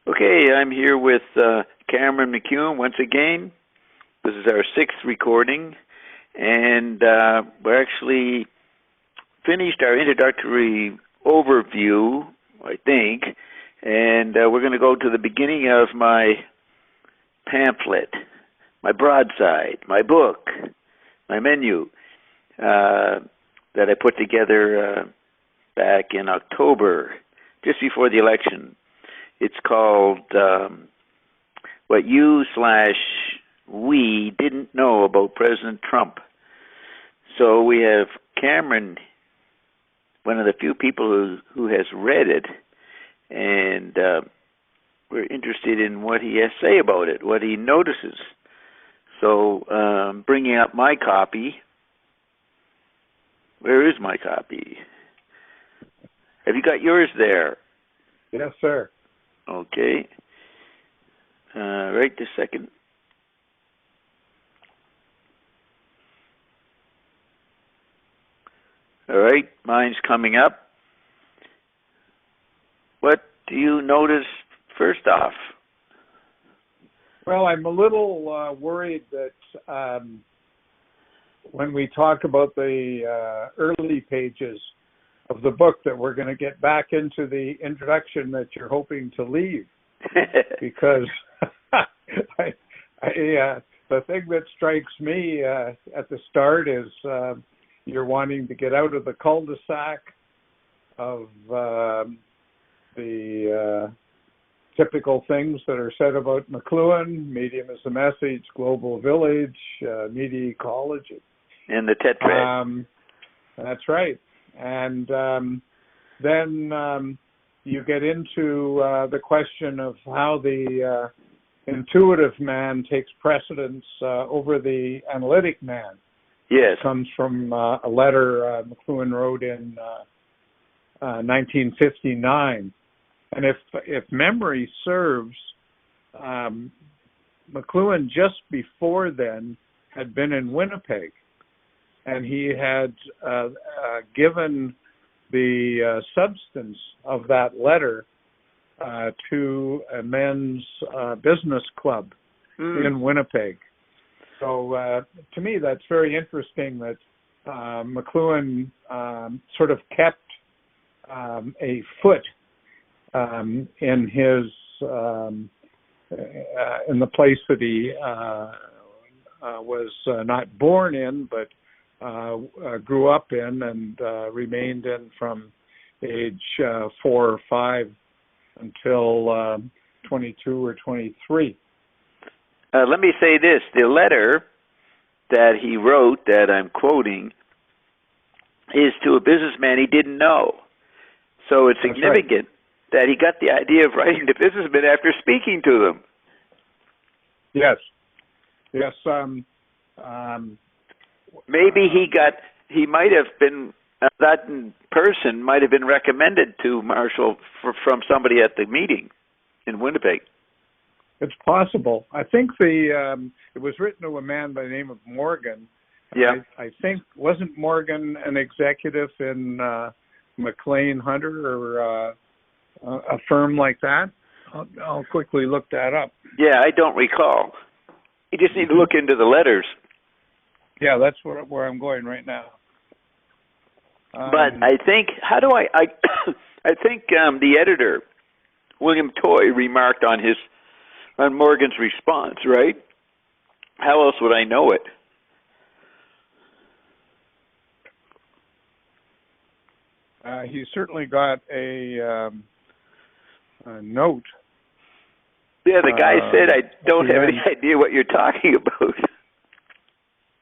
Okay, I'm here with Cameron McEwen once again. This is our sixth recording, and we're actually finished our introductory overview, I think, and we're going to go to the beginning of my pamphlet, my broadside, my book, my menu that I put together back in October, just before the election. It's called What You/We Didn't Know About President Trump. So we have Cameron, one of the few people who has read it, and we're interested in what he has to say about it, what he notices. So bringing up my copy. Where is my copy? Have you got yours there? Yes, sir. Okay. Right this second. All right, mine's coming up. What do you notice first off? Well, I'm a little worried that when we talk about the early pages of the book that we're going to get back into the introduction that you're hoping to leave. Because the thing that strikes me at the start is you're wanting to get out of the cul-de-sac of the typical things that are said about McLuhan: medium is the message, global village, media ecology. And the tetrad. That's right. And then you get into the question of how the intuitive man takes precedence over the analytic man. Yes. It comes from a letter McLuhan wrote in 1959. And if memory serves, McLuhan just before then had been in Winnipeg, and he had given the substance of that letter to a men's business club in Winnipeg. So to me, that's very interesting that McLuhan sort of kept a foot in his in the place that he was not born in, but grew up in and remained in from age 4 or 5 until 22 or 23. Let me say this. The letter that he wrote, that I'm quoting, is to a businessman he didn't know. So it's significant that he got the idea of writing to businessmen after speaking to them. Yes. Yes. Maybe he might have been, that person might have been recommended to Marshall from somebody at the meeting in Winnipeg. It's possible. I think it was written to a man by the name of Morgan. Yeah. I think, wasn't Morgan an executive in McLean Hunter or a firm like that? I'll quickly look that up. Yeah, I don't recall. You just need to look into the letters. Yeah, that's where I'm going right now. But I think, I think the editor, William Toy, remarked on Morgan's response, right? How else would I know it? He certainly got a note. Yeah, the guy said, I don't have any idea what you're talking about.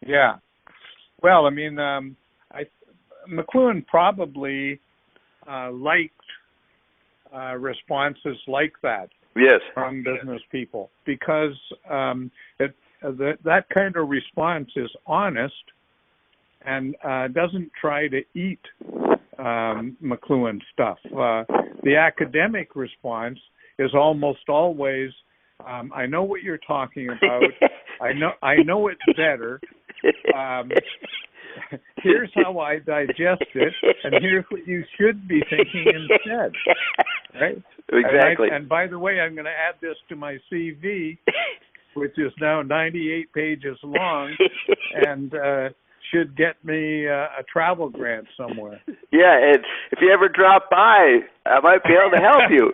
Yeah. Well, I mean, McLuhan probably liked responses like that. Yes. From business people, because that kind of response is honest and doesn't try to eat McLuhan stuff. The academic response is almost always, I know what you're talking about. I know it's better. here's how I digest it, and here's what you should be thinking instead. Right? Exactly. And by the way, I'm going to add this to my CV, which is now 98 pages long, and should get me a travel grant somewhere. Yeah, and if you ever drop by, I might be able to help you.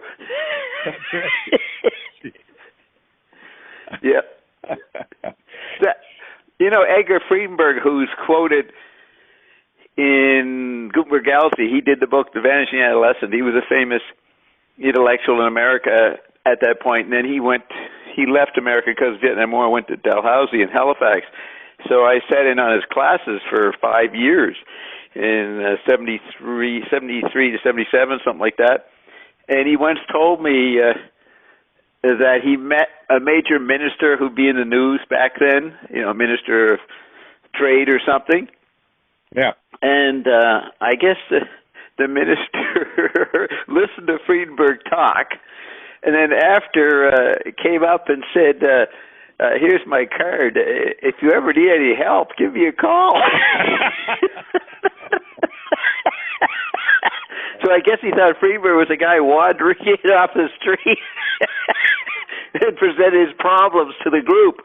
Yeah. Edgar Friedenberg, who's quoted in Gutenberg Galaxy, he did the book The Vanishing Adolescent. He was a famous intellectual in America at that point, and then he left America because of Vietnam War, went to Dalhousie in Halifax. So I sat in on his classes for 5 years in 73 to 77, something like that. And he once told me that he met a major minister who'd be in the news back then, a minister of trade or something. Yeah. And I guess the minister listened to Friedenberg talk, and then after came up and said, here's my card. If you ever need any help, give me a call. So I guess he thought Friedenberg was a guy wandering in off the street and presented his problems to the group.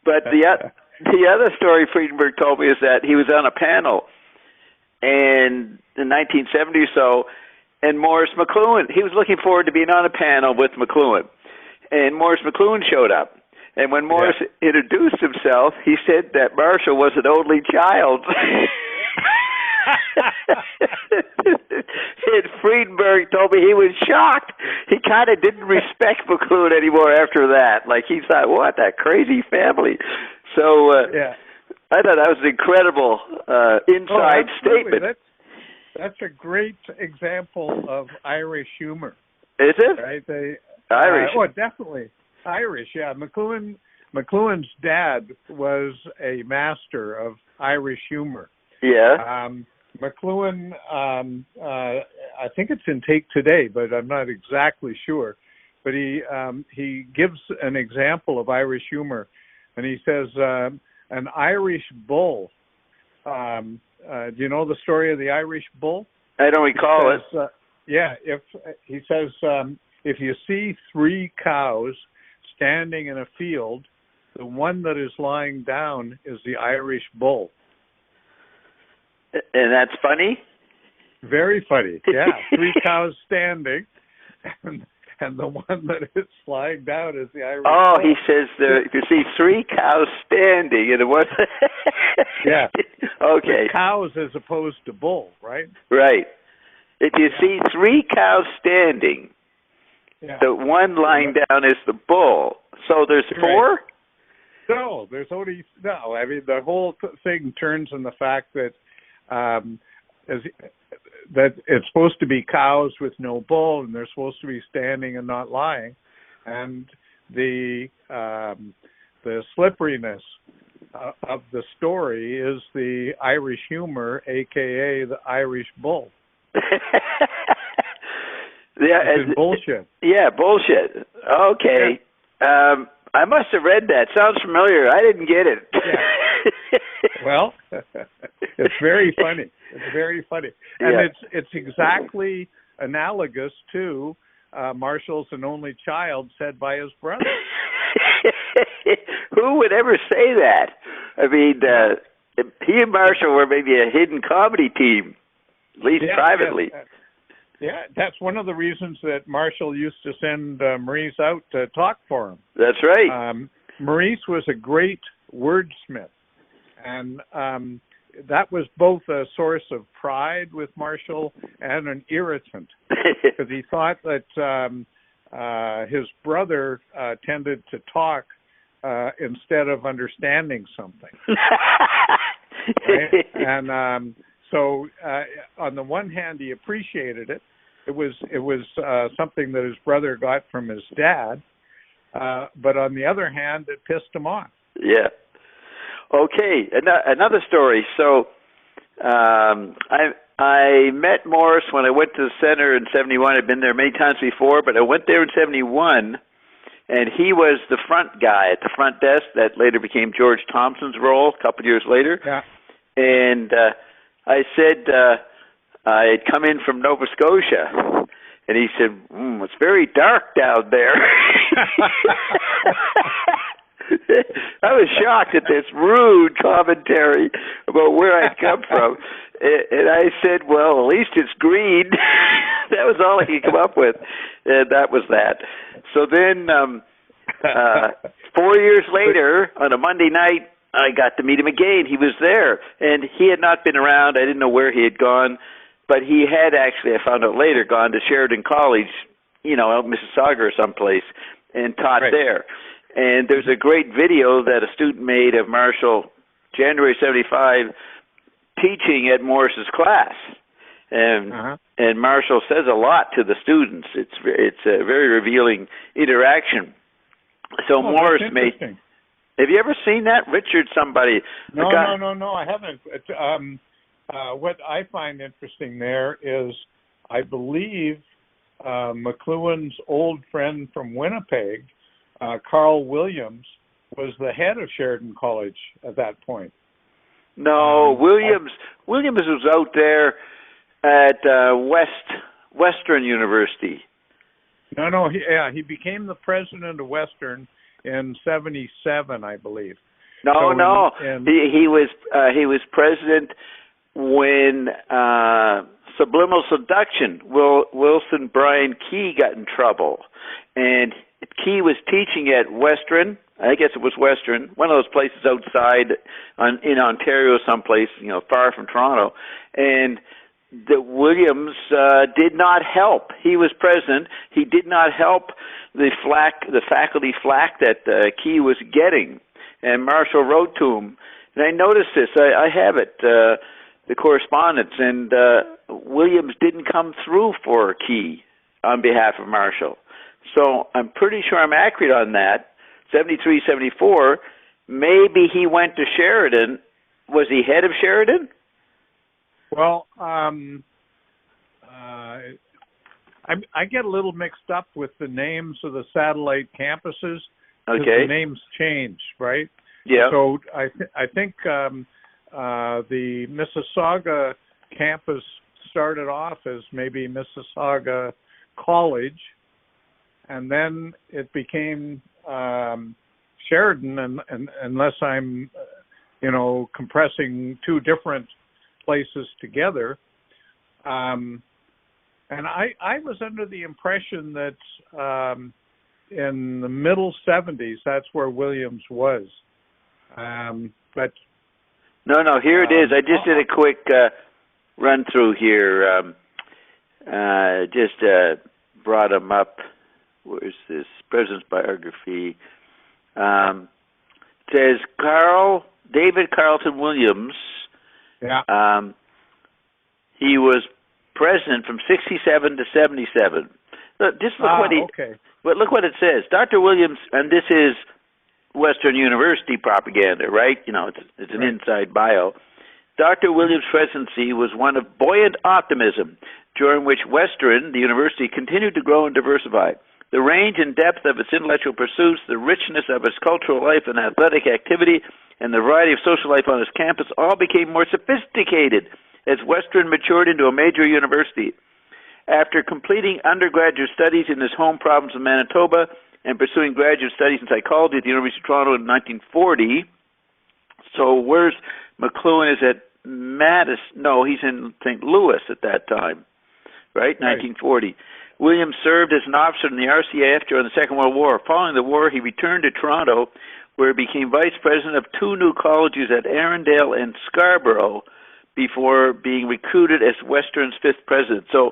But the other story Friedenberg told me is that he was on a panel and in 1970 or so, and Morris McLuhan, he was looking forward to being on a panel with McLuhan. And Morris McLuhan showed up. And when Morris introduced himself, he said that Marshall was an only child. And Friedenberg told me he was shocked. He kind of didn't respect McLuhan anymore after that. Like, he thought, what, that crazy family. So I thought that was an incredible inside statement. That's a great example of Irish humor. Is it? Right? Irish. Definitely. Irish, yeah. McLuhan's dad was a master of Irish humor. Yeah. McLuhan, I think it's in Take Today, but I'm not exactly sure. But he gives an example of Irish humor, and he says an Irish bull. Do you know the story of the Irish bull? I don't recall it. If you see 3 cows standing in a field, the one that is lying down is the Irish bull. And that's funny? Very funny, yeah. 3 cows standing, and the one that is lying down is the Irish bull. Oh, he says if you see 3 cows standing, and one... Yeah. Okay. With cows as opposed to bull, right? Right. If you see 3 cows standing, the one lying down is the bull. So there's 4? No, there's only no. I mean, the whole thing turns on the fact that that it's supposed to be cows with no bull, and they're supposed to be standing and not lying, and the slipperiness of the story is the Irish humor, aka the Irish bull. It's bullshit. Yeah, bullshit. Okay. Yeah. I must have read that. Sounds familiar. I didn't get it. Yeah. Well, it's very funny. It's very funny. And it's exactly analogous to Marshall's an only child said by his brother. Who would ever say that? I mean, he and Marshall were maybe a hidden comedy team, at least privately. Yeah, that's one of the reasons that Marshall used to send Maurice out to talk for him. That's right. Maurice was a great wordsmith, and that was both a source of pride with Marshall and an irritant, because he thought that his brother tended to talk instead of understanding something. Right? And so on the one hand, he appreciated it. It was something that his brother got from his dad. But on the other hand, it pissed him off. Yeah. Okay. Another story. So I met Morris when I went to the center in 71. I'd been there many times before, but I went there in 71, and he was the front guy at the front desk that later became George Thompson's role a couple of years later. Yeah. And I said I had come in from Nova Scotia, and he said, "It's very dark down there." I was shocked at this rude commentary about where I'd come from. And I said, well, at least it's green. That was all I could come up with. And that was that. So then 4 years later, on a Monday night, I got to meet him again. He was there. And he had not been around. I didn't know where he had gone. But he had actually, I found out later, gone to Sheridan College, out in Mississauga or someplace, and taught there. And there's a great video that a student made of Marshall, January 75, teaching at Morris's class. And Marshall says a lot to the students. It's a very revealing interaction. So Morris made... Have you ever seen that? Richard somebody... No, I haven't. What I find interesting there is, I believe, McLuhan's old friend from Winnipeg, Carl Williams, was the head of Sheridan College at that point. No, Williams was out there at Western University. No, he became the president of Western in '77, I believe. No, he was president when Subliminal Seduction, Wilson Bryan Key got in trouble, and Key was teaching at Western. I guess it was Western, one of those places outside in Ontario, someplace, far from Toronto. And the Williams did not help. He was president. He did not help the faculty flack that Key was getting. And Marshall wrote to him. And I noticed this. I have it, the correspondence. And Williams didn't come through for Key on behalf of Marshall. So I'm pretty sure I'm accurate on that. 73, 74, maybe he went to Sheridan. Was he head of Sheridan? Well, I get a little mixed up with the names of the satellite campuses. Okay. The names change, right? Yeah. So I think the Mississauga campus started off as maybe Mississauga College, and then it became Sheridan, and unless I'm, compressing two different places together. And I was under the impression that in the middle 70s, that's where Williams was. But no, here it is. I just did a quick run through here. Just brought him up. Where's this? President's biography. Says David Carlton Williams. Yeah. He was president from 67 to 77. Just look what it says. Dr. Williams, and this is Western University propaganda, right? It's an inside bio. Dr. Williams' presidency was one of buoyant optimism, during which Western, the university, continued to grow and diversify. The range and depth of its intellectual pursuits, the richness of its cultural life and athletic activity, and the variety of social life on its campus all became more sophisticated as Western matured into a major university. After completing undergraduate studies in his home province of Manitoba and pursuing graduate studies in psychology at the University of Toronto in 1940, so where's McLuhan is at Madison? No, he's in St. Louis at that time, right? 1940. Williams served as an officer in the RCAF during the Second World War. Following the war, he returned to Toronto, where he became vice president of two new colleges at Arundel and Scarborough before being recruited as Western's fifth president. So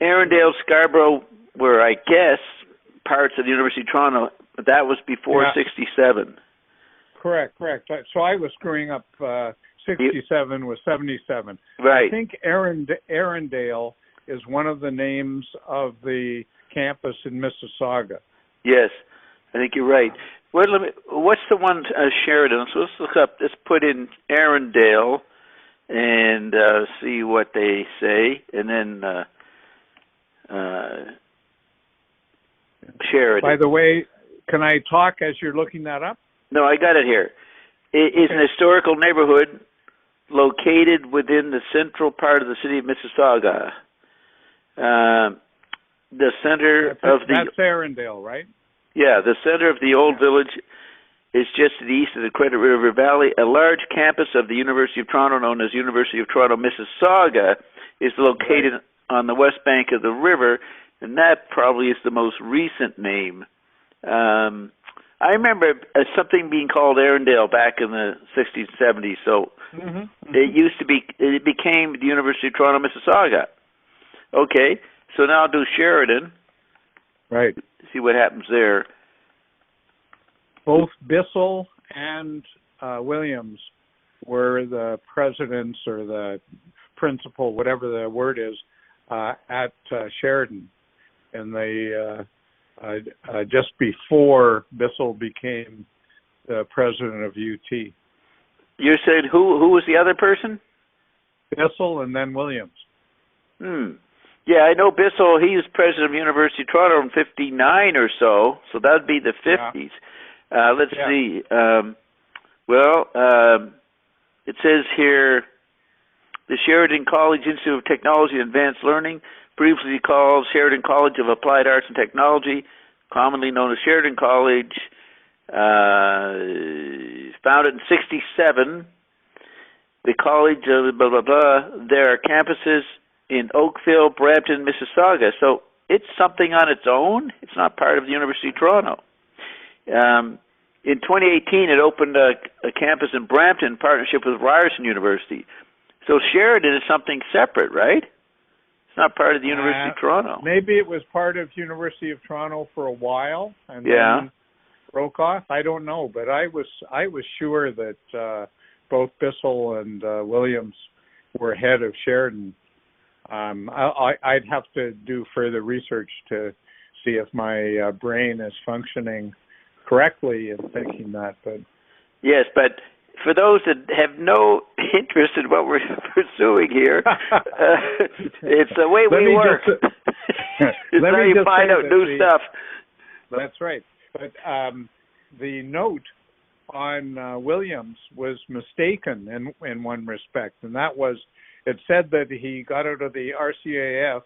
Arundel, Scarborough were, I guess, parts of the University of Toronto, but that was before 67. Correct. So I was screwing up 67 with 77. Right. I think Arundel is one of the names of the campus in Mississauga. Yes, I think you're right. What's the one, Sheridan? So let's put in Arundel and see what they say, and then Sheridan. By the way, can I talk as you're looking that up? No, I got it here. It is an historical neighborhood located within the central part of the city of Mississauga. The center of the... That's Arundel, right? Yeah, the center of the old village is just to the east of the Credit River Valley. A large campus of the University of Toronto, known as University of Toronto Mississauga, is located on the west bank of the river, and that probably is the most recent name. I remember something being called Arundel back in the 60s and 70s, so it became the University of Toronto Mississauga. Okay, so now I'll do Sheridan. Right. See what happens there. Both Bissell and Williams were the presidents or the principal, whatever the word is, at Sheridan. And they just before Bissell became the president of UT. You said who was the other person? Bissell and then Williams. Yeah, I know Bissell. He was president of University of Toronto in '59 or so that would be the 50s. Let's see. It says here, the Sheridan College Institute of Technology and Advanced Learning, previously called Sheridan College of Applied Arts and Technology, commonly known as Sheridan College, founded in '67. The college, blah, blah, blah. There are campuses in Oakville, Brampton, Mississauga. So it's something on its own. It's not part of the University of Toronto. In 2018, it opened a campus in Brampton in partnership with Ryerson University. So Sheridan is something separate, right? It's not part of the University of Toronto. Maybe it was part of University of Toronto for a while and then broke off. I don't know, but I was sure that both Bissell and Williams were head of Sheridan. I'd have to do further research to see if my brain is functioning correctly in thinking that. But yes, but for those that have no interest in what we're pursuing here, it's the way we work. It's how you find out new stuff. That's right. But the note on Williams was mistaken in one respect, and that was, it said that he got out of the RCAF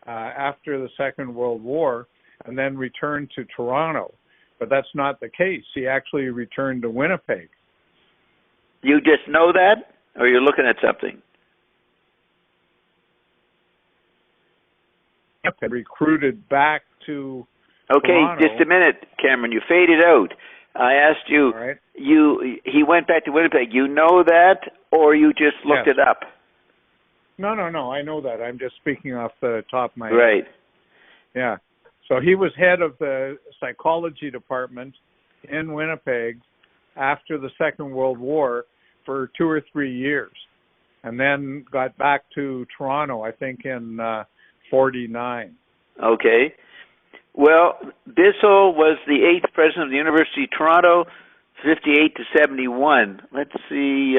after the Second World War and then returned to Toronto. But that's not the case. He actually returned to Winnipeg. You just know that, or you're looking at something? Yep. Recruited back to Toronto. Just a minute, Cameron. You faded out. I asked you, right. He went back to Winnipeg. You know that, or you just looked it up? No. I know that. I'm just speaking off the top of my head. Right. Yeah. So he was head of the psychology department in Winnipeg after the Second World War for 2 or 3 years, and then got back to Toronto, I think, in 49. Okay. Well, Bissell was the 8th president of the University of Toronto, 58 to 71. Let's see,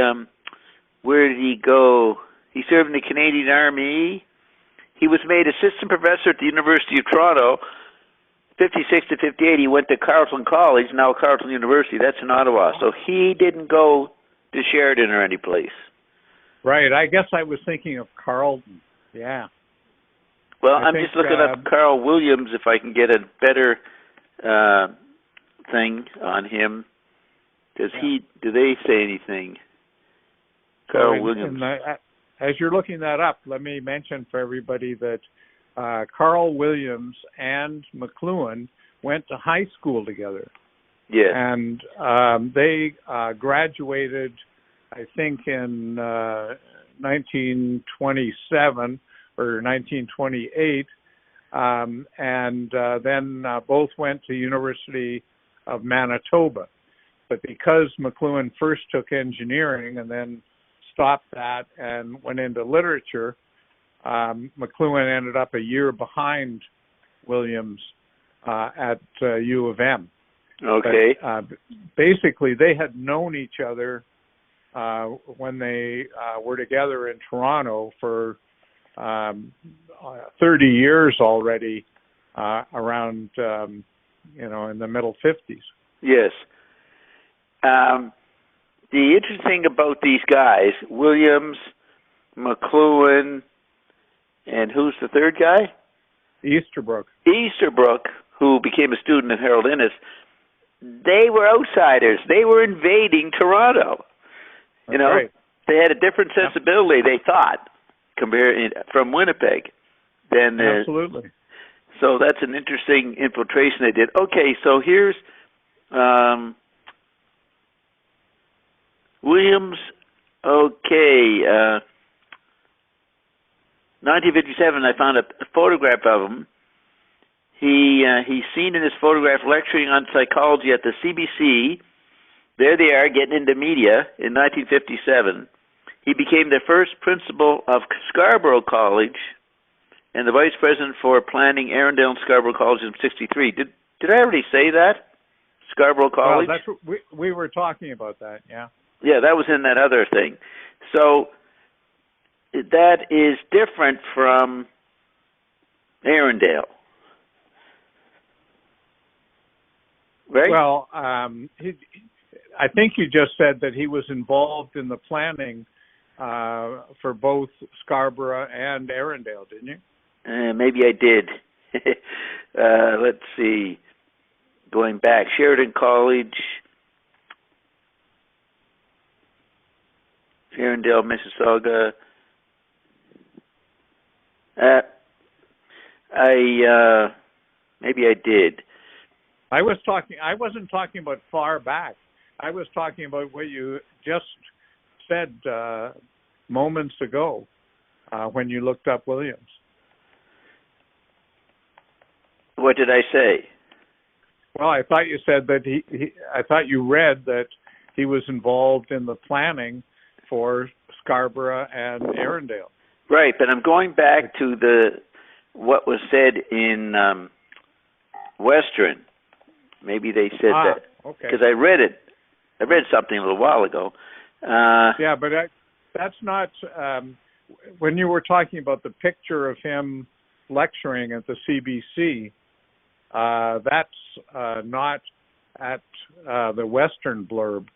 where did he go? He served in the Canadian Army. He was made assistant professor at the University of Toronto, 56 to 58. He went to Carleton College, now Carleton University. That's in Ottawa. So he didn't go to Sheridan or any place. Right. I guess I was thinking of Carleton. Yeah. Well, I'm just looking up Carl Williams if I can get a better thing on him. Do they say anything? Carl Williams. As you're looking that up, let me mention for everybody that Carl Williams and McLuhan went to high school together. Yes. And they graduated, I think, in 1927 or 1928, and then both went to University of Manitoba. But because McLuhan first took engineering and then stopped that and went into literature, McLuhan ended up a year behind Williams at U of M. Okay. But, basically, they had known each other when they were together in Toronto for 30 years already, around in the middle 50s. Yes. the interesting thing about these guys, Williams, McLuhan, and who's the third guy? Easterbrook. Easterbrook, who became a student of Harold Innis, they were outsiders. They were invading Toronto. That's right. They had a different sensibility, they thought, compared from Winnipeg. Absolutely. So that's an interesting infiltration they did. Okay, so here's Williams. Okay, 1957. I found a photograph of him. He's seen in this photograph lecturing on psychology at the CBC. There they are, getting into media in 1957. He became the first principal of Scarborough College and the vice president for planning Arundel and Scarborough College in 1963. Did I already say that? Scarborough College? Well, that's what we were talking about that, yeah. Yeah, that was in that other thing. So that is different from Arundel. Right? Well, I think you just said that he was involved in the planning for both Scarborough and Arundel, didn't you? Maybe I did. Let's see. Going back, Sheridan College, Arundel, Mississauga. Maybe I did. I wasn't talking about far back. I was talking about what you just said moments ago when you looked up Williams. What did I say? Well, I thought you said that I thought you read that he was involved in the planning for Scarborough and Arundel. Right, but I'm going back to what was said in Western. Maybe they said that because I read it. I read something a little while ago. Yeah, but that's not when you were talking about the picture of him lecturing at the CBC. That's not at the Western blurb.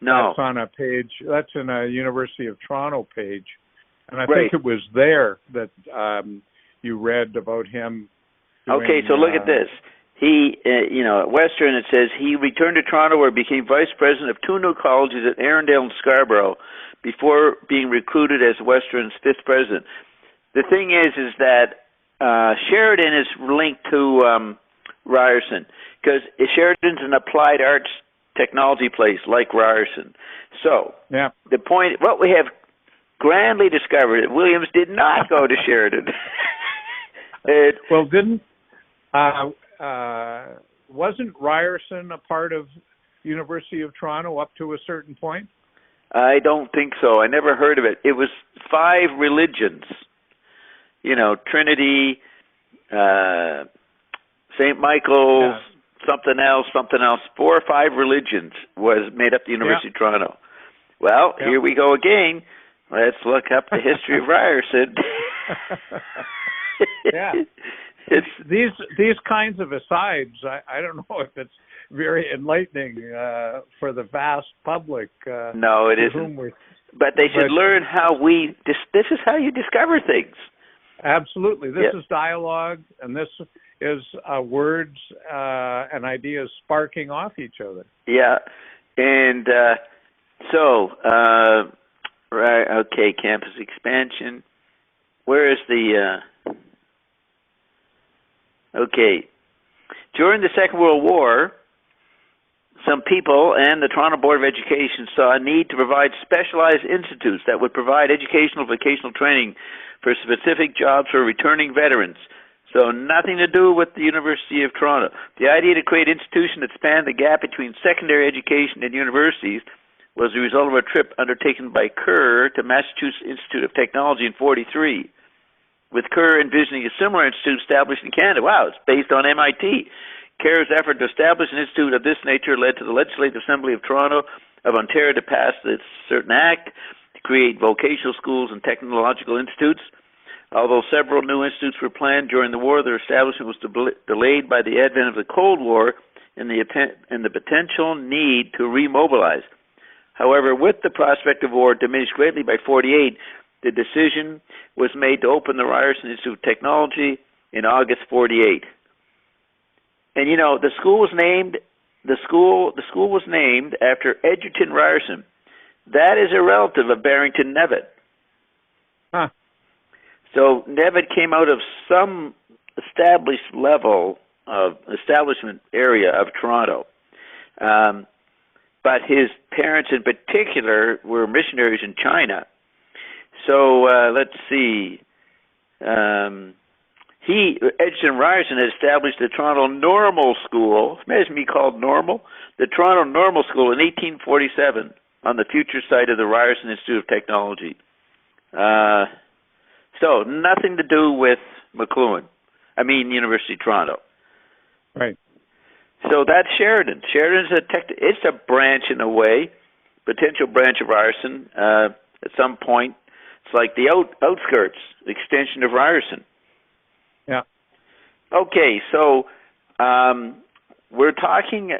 No, that's on a page. That's in a University of Toronto page, and I right. think it was there that you read about him. Okay, so look at this. He, at Western it says he returned to Toronto where he became vice president of two new colleges at Arundel and Scarborough before being recruited as Western's fifth president. The thing is that Sheridan is linked to Ryerson because Sheridan's an applied arts technology place like Ryerson. So the point, what we have grandly discovered, that Williams did not go to Sheridan. Well, wasn't Ryerson a part of University of Toronto up to a certain point? I don't think so. I never heard of it. It was 5 religions. Trinity, St. Michael's, something else. 4 or 5 religions was made up the University of Toronto. Well, here we go again. Let's look up the history of Ryerson. Yeah. It's these kinds of asides. I don't know if it's very enlightening for the vast public. No, it isn't. But they should learn how this is how you discover things. Absolutely. This is dialogue, and this is words and ideas sparking off each other. Yeah. And right, okay, campus expansion. Where is the... Okay. During the Second World War, some people and the Toronto Board of Education saw a need to provide specialized institutes that would provide educational vocational training for specific jobs for returning veterans. So nothing to do with the University of Toronto. The idea to create an institution that spanned the gap between secondary education and universities was the result of a trip undertaken by Kerr to Massachusetts Institute of Technology in 1943. With Kerr envisioning a similar institute established in Canada. Wow, it's based on MIT. Kerr's effort to establish an institute of this nature led to the Legislative Assembly of Toronto of Ontario to pass this certain act to create vocational schools and technological institutes. Although several new institutes were planned during the war, their establishment was delayed by the advent of the Cold War and the potential need to remobilize. However, with the prospect of war diminished greatly by 48, the decision was made to open the Ryerson Institute of Technology in August 48. And you know, the school was named after Edgerton Ryerson. That is a relative of Barrington Nevitt. Huh. So Nevitt came out of some establishment area of Toronto. But his parents in particular were missionaries in China. So let's see. Edgerton Ryerson had established the Toronto Normal School. Imagine me called Normal. The Toronto Normal School in 1847 on the future site of the Ryerson Institute of Technology. So nothing to do with McLuhan. University of Toronto. Right. So that's Sheridan. Sheridan's it's a branch in a way, potential branch of Ryerson. At some point, it's like the outskirts, extension of Ryerson. Yeah. Okay, so we're talking.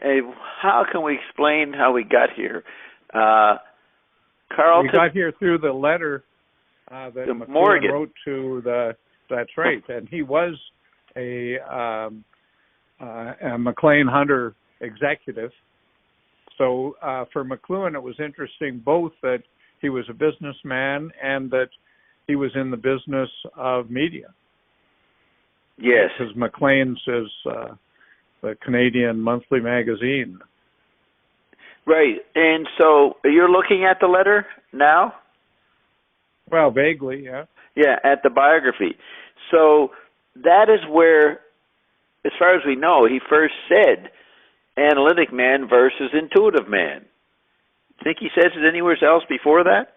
How can we explain how we got here? Carlton. We got here through the letter that McEwen Morgan wrote to the. That's right, and he was a McLean Hunter executive. So for McLuhan, it was interesting both that he was a businessman and that he was in the business of media. Yes. Because Maclean's is the Canadian monthly magazine. Right. And so you're looking at the letter now? Well, vaguely, yeah. Yeah, at the biography. So that is where, as far as we know, he first said analytic man versus intuitive man. Think he says it anywhere else before that?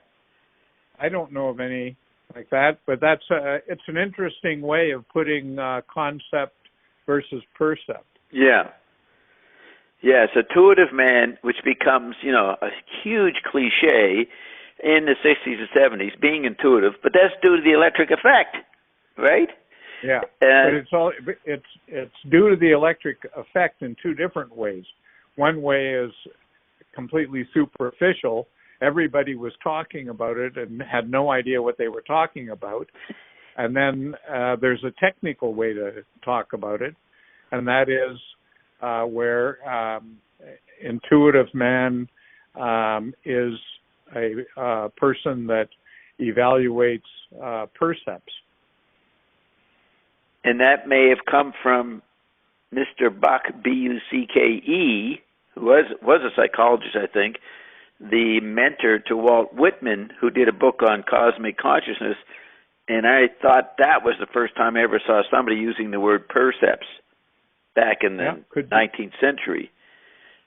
I don't know of any like that, but that's it's an interesting way of putting concept versus percept. Yeah. Yes, intuitive man, which becomes, a huge cliche in the 60s and 70s, being intuitive, but that's due to the electric effect, right? Yeah, but it's due to the electric effect in two different ways. One way is completely superficial. Everybody was talking about it and had no idea what they were talking about. And then there's a technical way to talk about it, and that is where intuitive man is a person that evaluates percepts. And that may have come from Mr. Buck, B-U-C-K-E, who was a psychologist, I think, the mentor to Walt Whitman, who did a book on cosmic consciousness. And I thought that was the first time I ever saw somebody using the word percepts back in the 19th century.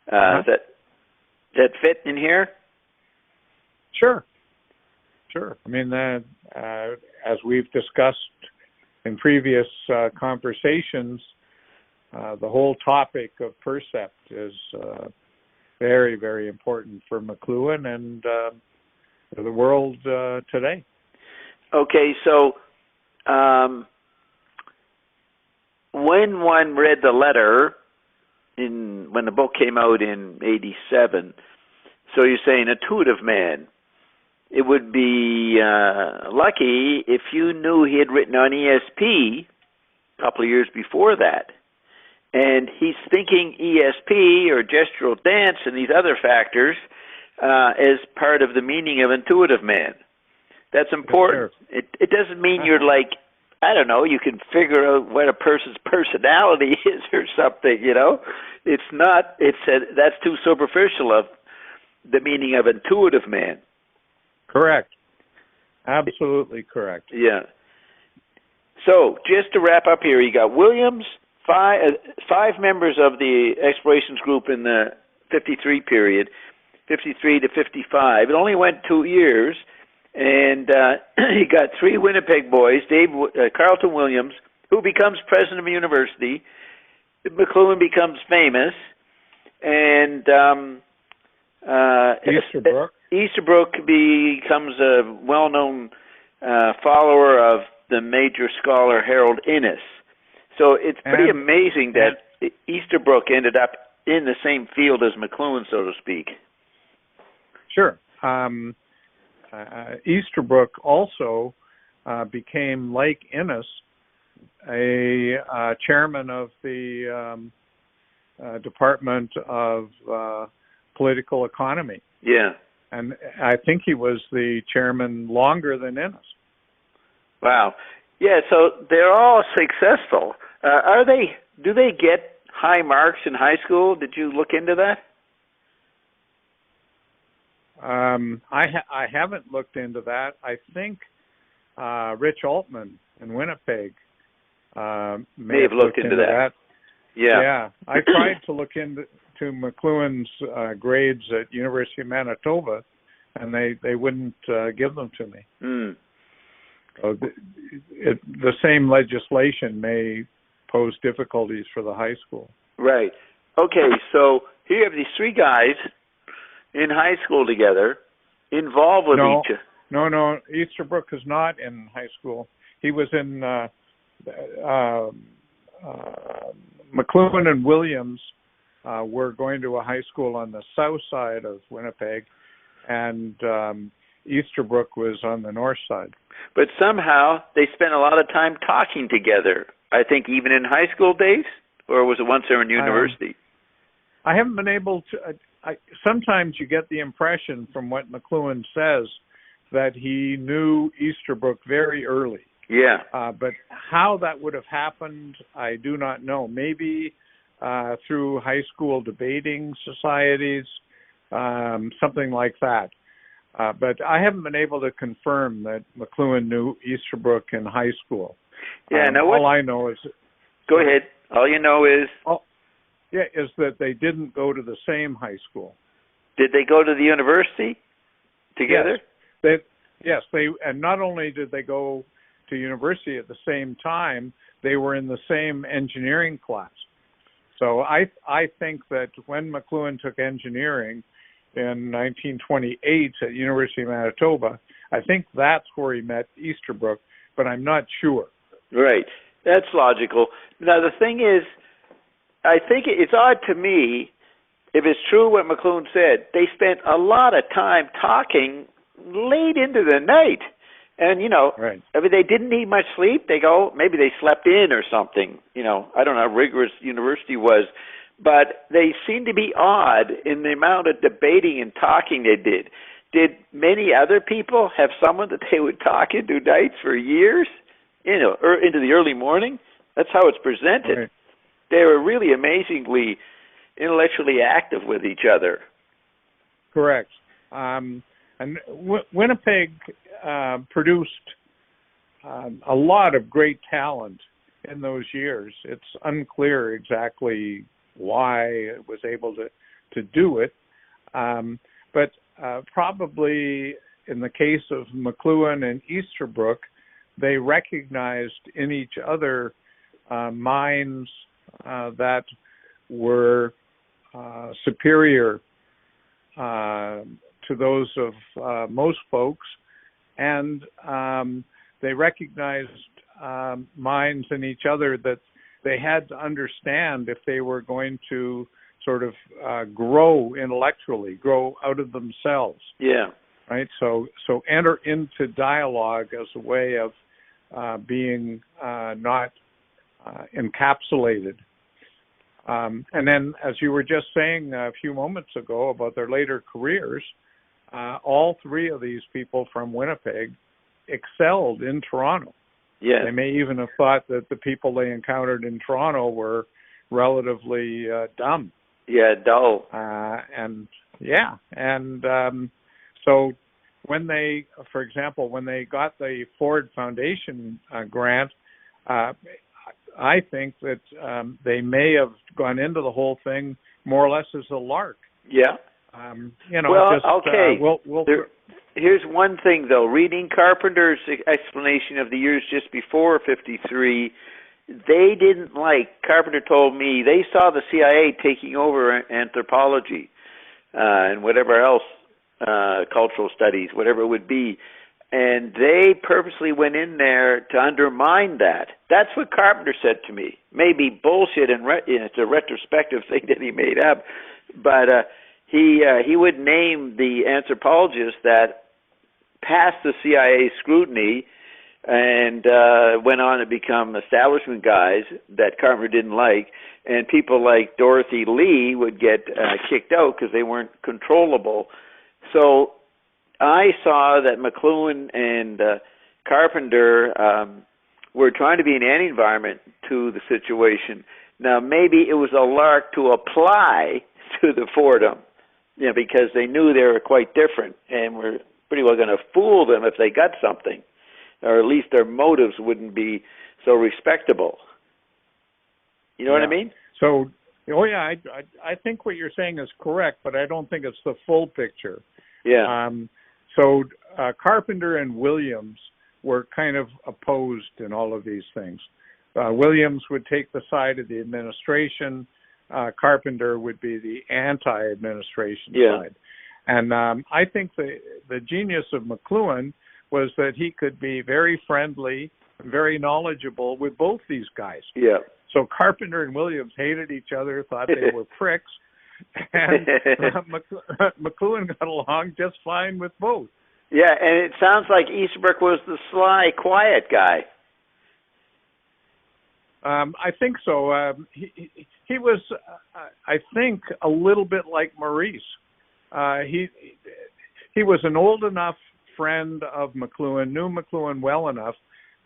Does that fit in here? Sure. As we've discussed in previous conversations, the whole topic of percept is very, very important for McLuhan and for the world today. Okay, so when one read the letter when the book came out in 87, so you're saying intuitive man, it would be lucky if you knew he had written on ESP a couple of years before that. And he's thinking ESP or gestural dance and these other factors as part of the meaning of intuitive man. That's important. Yes, it doesn't mean you're like, I don't know, you can figure out what a person's personality is or something, It's not, that's too superficial of the meaning of intuitive man. Correct. Absolutely correct. Yeah. So, just to wrap up here, you got Williams, five members of the explorations group in the 53 period, 53 to 55. It only went 2 years, and you got three Winnipeg boys, Carlton Williams, who becomes president of the university. McLuhan becomes famous, and Easterbrook becomes a well-known follower of the major scholar Harold Innis. So it's pretty amazing that Easterbrook ended up in the same field as McLuhan, so to speak. Sure. Easterbrook also became, like Innes, a chairman of the Department of Political Economy. Yeah. And I think he was the chairman longer than Innes. Wow. Yeah, so they're all successful. Do they get high marks in high school? Did you look into that? I haven't looked into that. I think Rich Altman in Winnipeg may have looked into that. Yeah. I tried to look into McLuhan's grades at University of Manitoba, and they wouldn't give them to me. Mm. So the same legislation may pose difficulties for the high school. Right. Okay, so here you have these three guys in high school together, involved with each other. No, Easterbrook is not in high school. He was in McLuhan and Williams were going to a high school on the south side of Winnipeg, and Easterbrook was on the north side. But somehow they spent a lot of time talking together, I think even in high school days, or was it once they were in university? I haven't been able to... sometimes you get the impression from what McLuhan says that he knew Easterbrook very early. Yeah. But how that would have happened, I do not know. Maybe through high school debating societies, something like that. But I haven't been able to confirm that McLuhan knew Easterbrook in high school. Yeah. All I know is... Go ahead. All you know is... is that they didn't go to the same high school. Did they go to the university together? Yes, and not only did they go to university at the same time, they were in the same engineering class. So I think that when McLuhan took engineering in 1928 at University of Manitoba, I think that's where he met Easterbrook, but I'm not sure. Right. That's logical. Now, the thing is, I think it's odd to me, if it's true what McLuhan said, they spent a lot of time talking late into the night. And, right. I mean, they didn't need much sleep. Maybe they slept in or something. I don't know how rigorous university was. But they seemed to be odd in the amount of debating and talking they did. Did many other people have someone that they would talk into nights for years, or into the early morning? That's how it's presented. Right. They were really amazingly intellectually active with each other. Correct. And Winnipeg produced a lot of great talent in those years. It's unclear exactly why it was able to do it. But probably in the case of McLuhan and Easterbrook, they recognized in each other minds that were superior to those of most folks, and they recognized minds in each other that they had to understand if they were going to sort of grow intellectually, grow out of themselves. Yeah. Right. So enter into dialogue as a way of being not encapsulated. And then, as you were just saying a few moments ago about their later careers, all three of these people from Winnipeg excelled in Toronto. Yeah. They may even have thought that the people they encountered in Toronto were relatively dumb. Yeah, dull. So when they, for example, when they got the Ford Foundation grant, I think that they may have gone into the whole thing more or less as a lark. Yeah. Here's one thing, though. Reading Carpenter's explanation of the years just before 1953, they didn't Carpenter told me, they saw the CIA taking over anthropology and whatever else, cultural studies, whatever it would be. And they purposely went in there to undermine that. That's what Carpenter said to me. Maybe bullshit, and it's a retrospective thing that he made up. But he would name the anthropologists that passed the CIA scrutiny and went on to become establishment guys that Carpenter didn't like, and people like Dorothy Lee would get kicked out because they weren't controllable. So I saw that McLuhan and Carpenter were trying to be an anti-environment to the situation. Now, maybe it was a lark to apply to the Fordham, because they knew they were quite different and were pretty well going to fool them if they got something, or at least their motives wouldn't be so respectable. You know what I mean? So, I think what you're saying is correct, but I don't think it's the full picture. Yeah. So Carpenter and Williams were kind of opposed in all of these things. Williams would take the side of the administration. Carpenter would be the anti-administration side. And I think the genius of McLuhan was that he could be very friendly, very knowledgeable with both these guys. Yeah. So Carpenter and Williams hated each other, thought they were pricks, and McLuhan got along just fine with both. Yeah, and it sounds like Easterbrook was the sly, quiet guy. I think so. He was, I think, a little bit like Maurice. He was an old enough friend of McLuhan, knew McLuhan well enough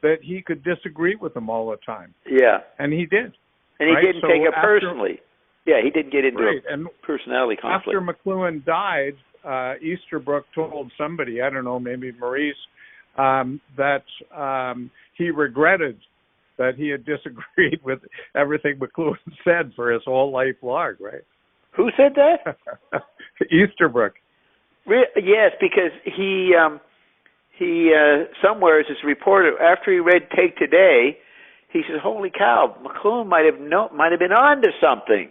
that he could disagree with him all the time. Yeah. And he did. And he didn't take it personally. Yeah, he didn't get into and a personality conflict. After McLuhan died, Easterbrook told somebody, I don't know, maybe Maurice, that he regretted that he had disagreed with everything McLuhan said for his whole life long, right? Who said that? Easterbrook. Yes, because he somewhere as his reporter, after he read Take Today, he says, "Holy cow, McLuhan might have been on to something."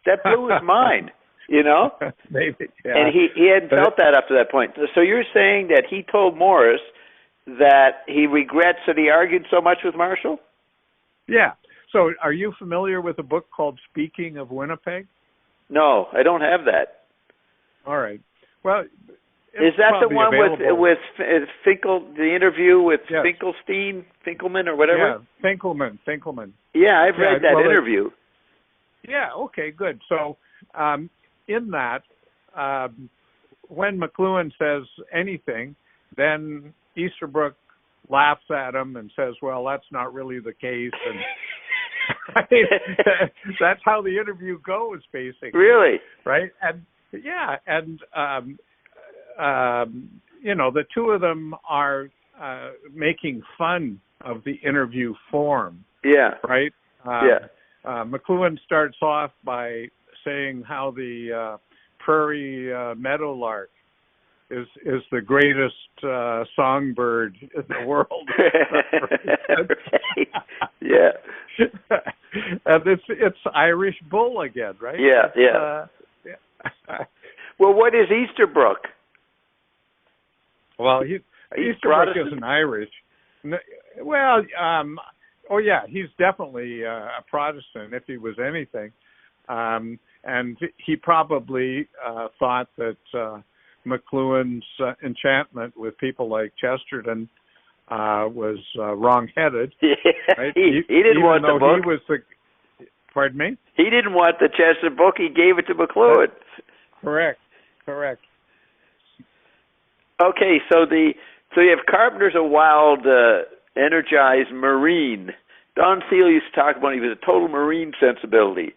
That blew his mind, Maybe, yeah. And he hadn't felt that up to that point. So you're saying that he told Morris that he regrets that he argued so much with Marshall? Yeah. So are you familiar with a book called Speaking of Winnipeg? No, I don't have that. All right. Well, is that the one available with Finkel, the interview with Yes. Finkelman or whatever? Yeah, Finkelman. Yeah, I've read that interview. Yeah, okay, good. So in that, when McLuhan says anything, then Easterbrook laughs at him and says, well, that's not really the case. And that's how the interview goes, basically. Really? Right? And yeah, and the two of them are making fun of the interview form. Yeah. Right? Yeah. McLuhan starts off by saying how the prairie meadowlark is the greatest songbird in the world. Yeah. And it's Irish bull again, right? Yeah, Well, what is Easterbrook? Well, Easterbrook isn't Irish. Well, he's definitely a Protestant if he was anything. And he probably thought that McLuhan's enchantment with people like Chesterton was wrong-headed. Yeah. Right? He didn't want the book. Pardon me? He didn't want the Chesterton book. He gave it to McLuhan. Correct. Okay, so you have Carpenter's a wild, energized Marine. Don Thiel used to talk about he was a total Marine sensibility,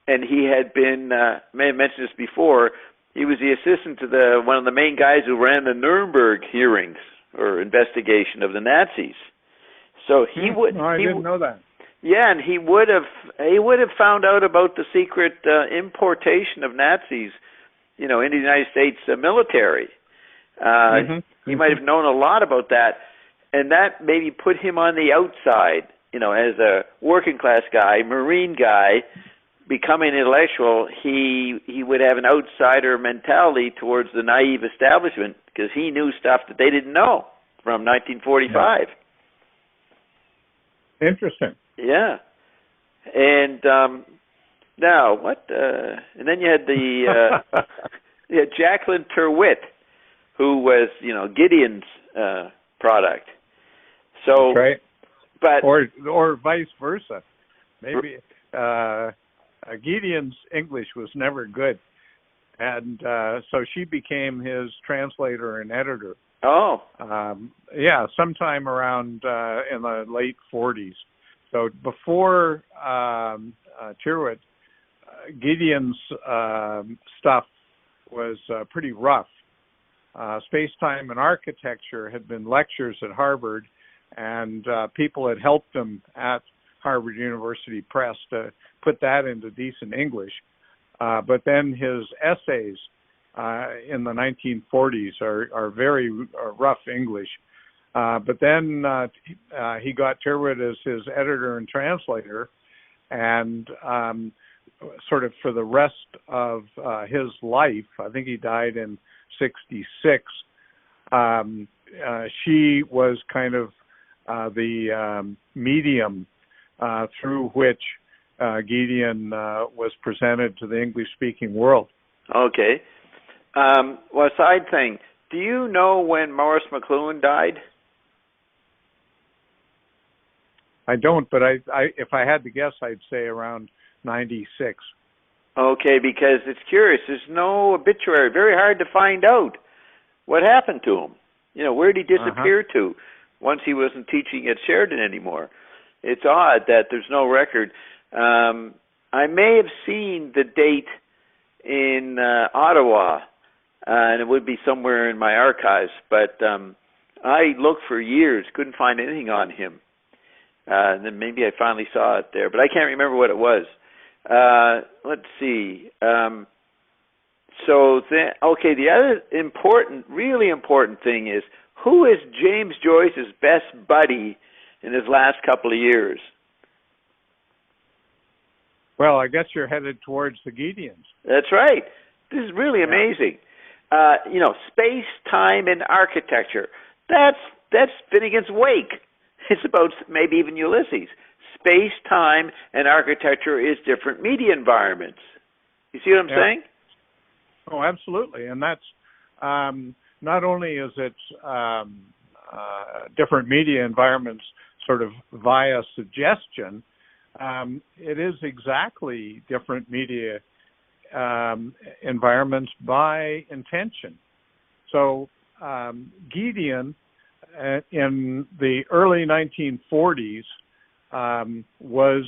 and he had been. May have mentioned this before. He was the assistant to one of the main guys who ran the Nuremberg hearings or investigation of the Nazis. So he would. I didn't know that. Yeah, and he would have found out about the secret importation of Nazis, into the United States military. He might have known a lot about that, and that maybe put him on the outside, as a working class guy, Marine guy, becoming intellectual. He would have an outsider mentality towards the naive establishment because he knew stuff that they didn't know from 1945. Yeah. Interesting. Yeah. And now what? And then you had the Yeah, Jacqueline Turwitt, who was, Gideon's product. So, That's right. but Or vice versa. Maybe Gideon's English was never good, and so she became his translator and editor. Oh. Sometime around in the late 40s. So before Tyrwhitt, Gideon's stuff was pretty rough. Space-Time and Architecture had been lectures at Harvard, and people had helped him at Harvard University Press to put that into decent English. But then his essays in the 1940s are very rough English. But then he got Tyrwhitt as his editor and translator, and sort of for the rest of his life, I think he died in 1966, she was kind of the medium through which Gideon was presented to the English-speaking world. Okay. Well, side thing, do you know when Morris McLuhan died? I don't, but I if I had to guess, I'd say around 96. Okay, because it's curious. There's no obituary. Very hard to find out what happened to him. Where did he disappear to once he wasn't teaching at Sheridan anymore? It's odd that there's no record. I may have seen the date in Ottawa, and it would be somewhere in my archives, but I looked for years, couldn't find anything on him. And then maybe I finally saw it there, but I can't remember what it was. Let's see. The other really important thing is, who is James Joyce's best buddy in his last couple of years? Well, I guess you're headed towards the Gideons. That's right. This is really amazing. Space, time, and architecture. That's Finnegan's Wake. It's about maybe even Ulysses. Space, time, and architecture is different media environments. You see what I'm saying? Oh, absolutely. And that's not only is it different media environments sort of via suggestion, it is exactly different media environments by intention. So Gideon, in the early 1940s, was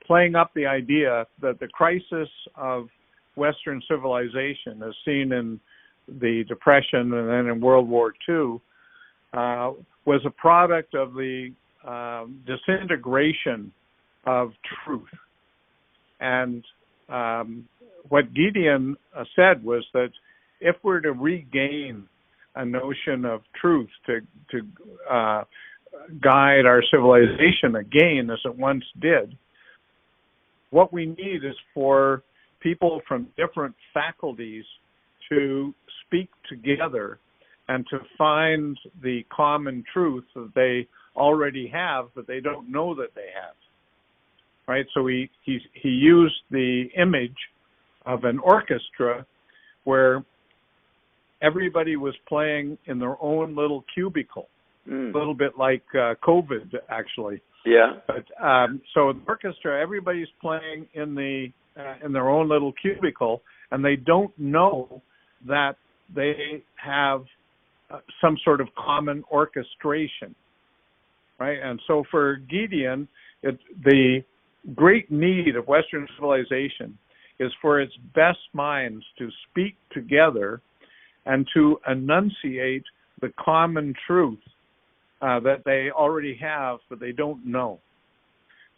playing up the idea that the crisis of Western civilization, as seen in the Depression and then in World War II, was a product of the disintegration of truth. And what Gideon said was that if we're to regain a notion of truth to guide our civilization again as it once did, what we need is for people from different faculties to speak together and to find the common truth that they already have, but they don't know that they have. Right? So he used the image of an orchestra where everybody was playing in their own little cubicle, a little bit like COVID, actually. Yeah. But so the orchestra, everybody's playing in their own little cubicle, and they don't know that they have some sort of common orchestration, right? And so for Gideon, the great need of Western civilization is for its best minds to speak together and to enunciate the common truth that they already have, but they don't know.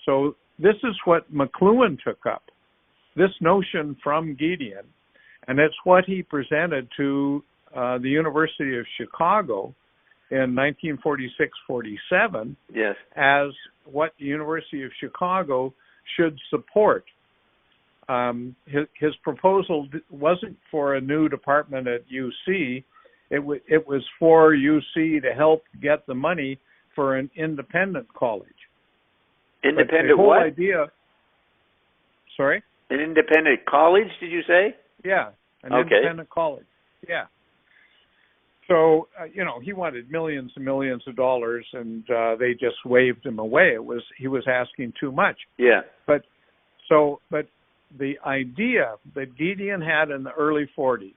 So this is what McLuhan took up, this notion from Gideon, and it's what he presented to the University of Chicago in 1946-47 yes, as what the University of Chicago should support. His proposal wasn't for a new department at UC. It was for UC to help get the money for an independent college. Independent whole what? Idea. Sorry? An independent college, did you say? Yeah. an Okay. independent college. Yeah. So, he wanted millions and millions of dollars, and they just waved him away. He was asking too much. Yeah. But the idea that Gideon had in the early 40s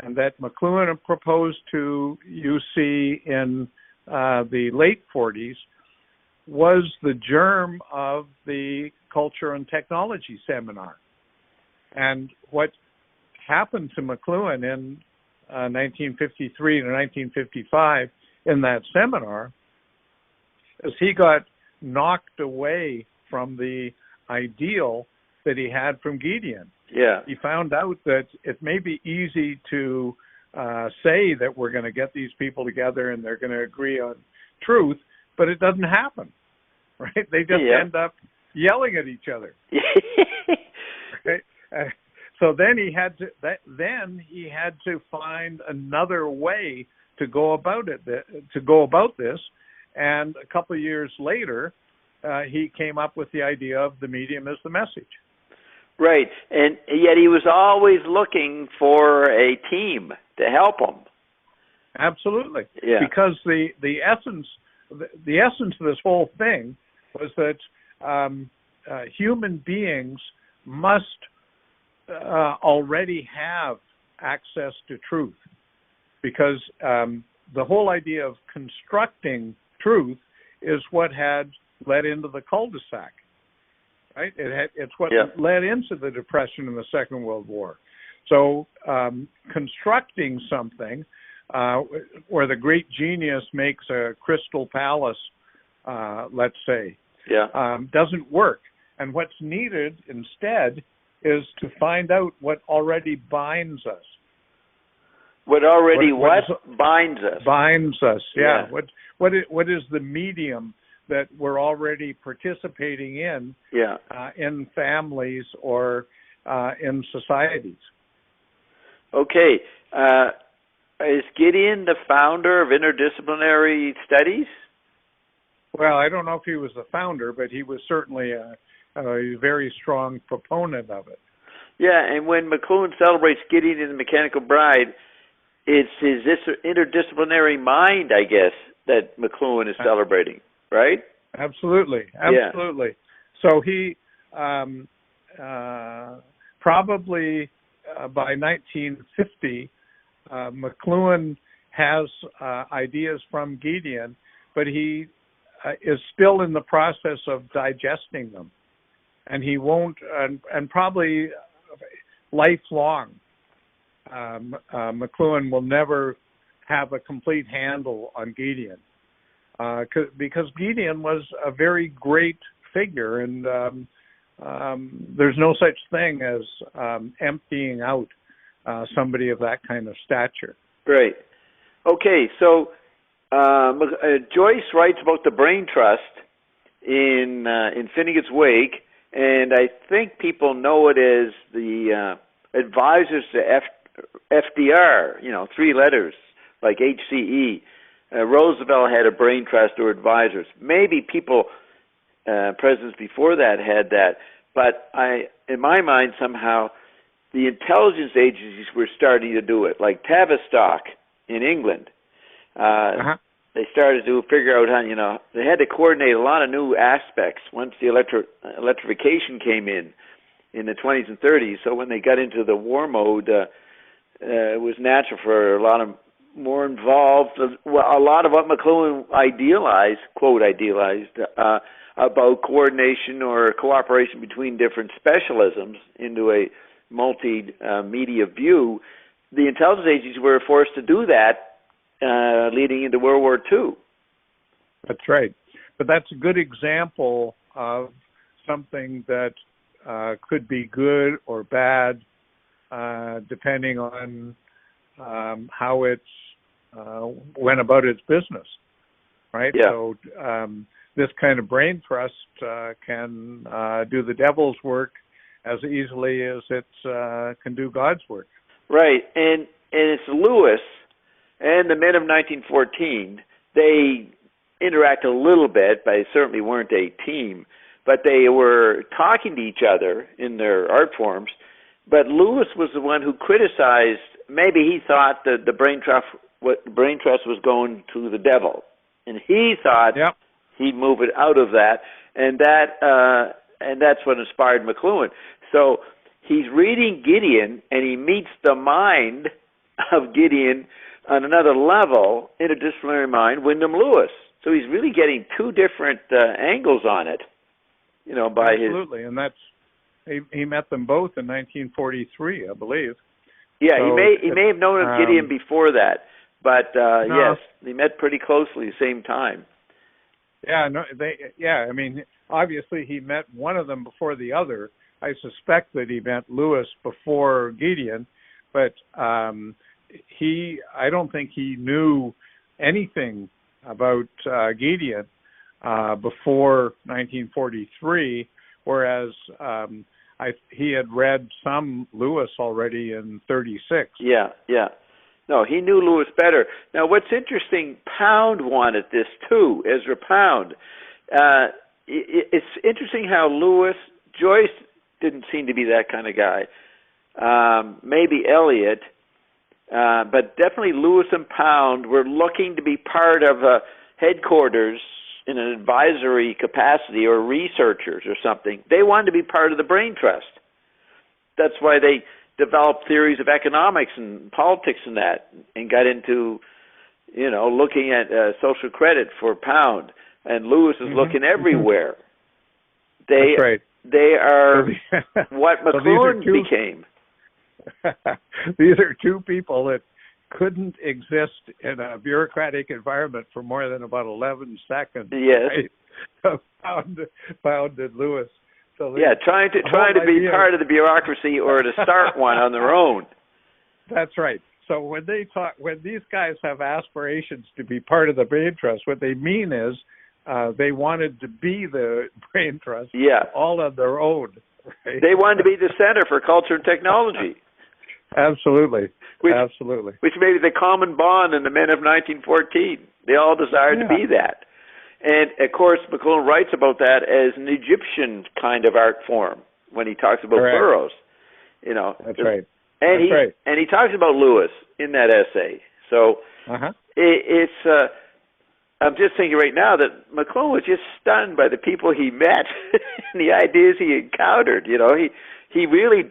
and that McLuhan had proposed to UC in the late 40s was the germ of the Culture and Technology Seminar. And what happened to McLuhan in 1953 to 1955 in that seminar is he got knocked away from the ideal that he had from Gideon. Yeah. He found out that it may be easy to say that we're going to get these people together and they're going to agree on truth, but it doesn't happen, right? They just end up yelling at each other. Right? So then he had to find another way to go about it. And a couple of years later, he came up with the idea of the medium as the message. Right, and yet he was always looking for a team to help him. Absolutely. Yeah. Because the essence of this whole thing was that human beings must already have access to truth, because the whole idea of constructing truth is what had led into the cul-de-sac, right? It's what led into the Depression and the Second World War. So constructing something where the great genius makes a crystal palace, let's say, doesn't work. And what's needed instead is to find out what already binds us. What binds us? Binds us, yeah. What is the medium that we're already participating in families or in societies? Okay. Is Gideon the founder of interdisciplinary studies? Well, I don't know if he was the founder, but he was certainly a very strong proponent of it. Yeah, and when McLuhan celebrates Gideon in The Mechanical Bride, it's his interdisciplinary mind, I guess, that McLuhan is celebrating, right? Absolutely. So he probably by 1950, McLuhan has ideas from Gideon, but he is still in the process of digesting them. And he won't, and probably lifelong, McLuhan will never have a complete handle on Gideon, because Gideon was a very great figure, and there's no such thing as emptying out somebody of that kind of stature. Great. Okay, so Joyce writes about the brain trust in Finnegan's Wake, and I think people know it as the advisors to FDR, 3 letters, like HCE. Roosevelt had a brain trust or advisors. Maybe presidents before that had that, but in my mind, somehow, the intelligence agencies were starting to do it, like Tavistock in England. They started to figure out how, they had to coordinate a lot of new aspects once the electrification came in the 20s and 30s. So when they got into the war mode, it was natural for a lot of more involved, a lot of what McLuhan quote idealized, about coordination or cooperation between different specialisms into a multimedia view. The intelligence agencies were forced to do that leading into World War II. That's right. But that's a good example of something that could be good or bad depending on how it went about its business, right? Yeah. So this kind of brain trust can do the devil's work as easily as it can do God's work. Right, and it's Lewis and the men of 1914. They interact a little bit, but they certainly weren't a team. But they were talking to each other in their art forms But Lewis was the one who criticized. Maybe he thought that the brain trust was going to the devil, and he thought he'd move it out of that, and that's what inspired McLuhan. So he's reading Gideon, and he meets the mind of Gideon on another level, interdisciplinary mind, Wyndham Lewis. So he's really getting two different angles on it, by Absolutely, and that's he met them both in 1943, I believe. Yeah, so he may have known of Gideon before that, but no. Yes, they met pretty closely at the same time. Yeah, no, I mean, obviously he met one of them before the other. I suspect that he met Lewis before Gideon, but I don't think he knew anything about Gideon before 1943, whereas he had read some Lewis already in 36. Yeah. No, he knew Lewis better. Now, what's interesting, Pound wanted this too, Ezra Pound. It's interesting how Joyce didn't seem to be that kind of guy. Maybe Eliot, but definitely Lewis and Pound were looking to be part of headquarters in an advisory capacity or researchers or something. They wanted to be part of the Brain Trust. That's why they developed theories of economics and politics and that, and got into, looking at social credit for Pound. And Lewis is looking everywhere. That's right. They are what McLuhan became. These are two people that couldn't exist in a bureaucratic environment for more than about 11 seconds. Yes. Right? Pound and Lewis. So trying to be part of the bureaucracy or to start one on their own. That's right. So when these guys have aspirations to be part of the Brain Trust, what they mean is they wanted to be the Brain Trust all on their own. Right? They wanted to be the Center for Culture and Technology. Absolutely. Which may be the common bond in the men of 1914. They all desired to be that. And, of course, McLuhan writes about that as an Egyptian kind of art form when he talks about Burroughs. That's right. And he talks about Lewis in that essay. So I'm just thinking right now that McLuhan was just stunned by the people he met and the ideas he encountered. He really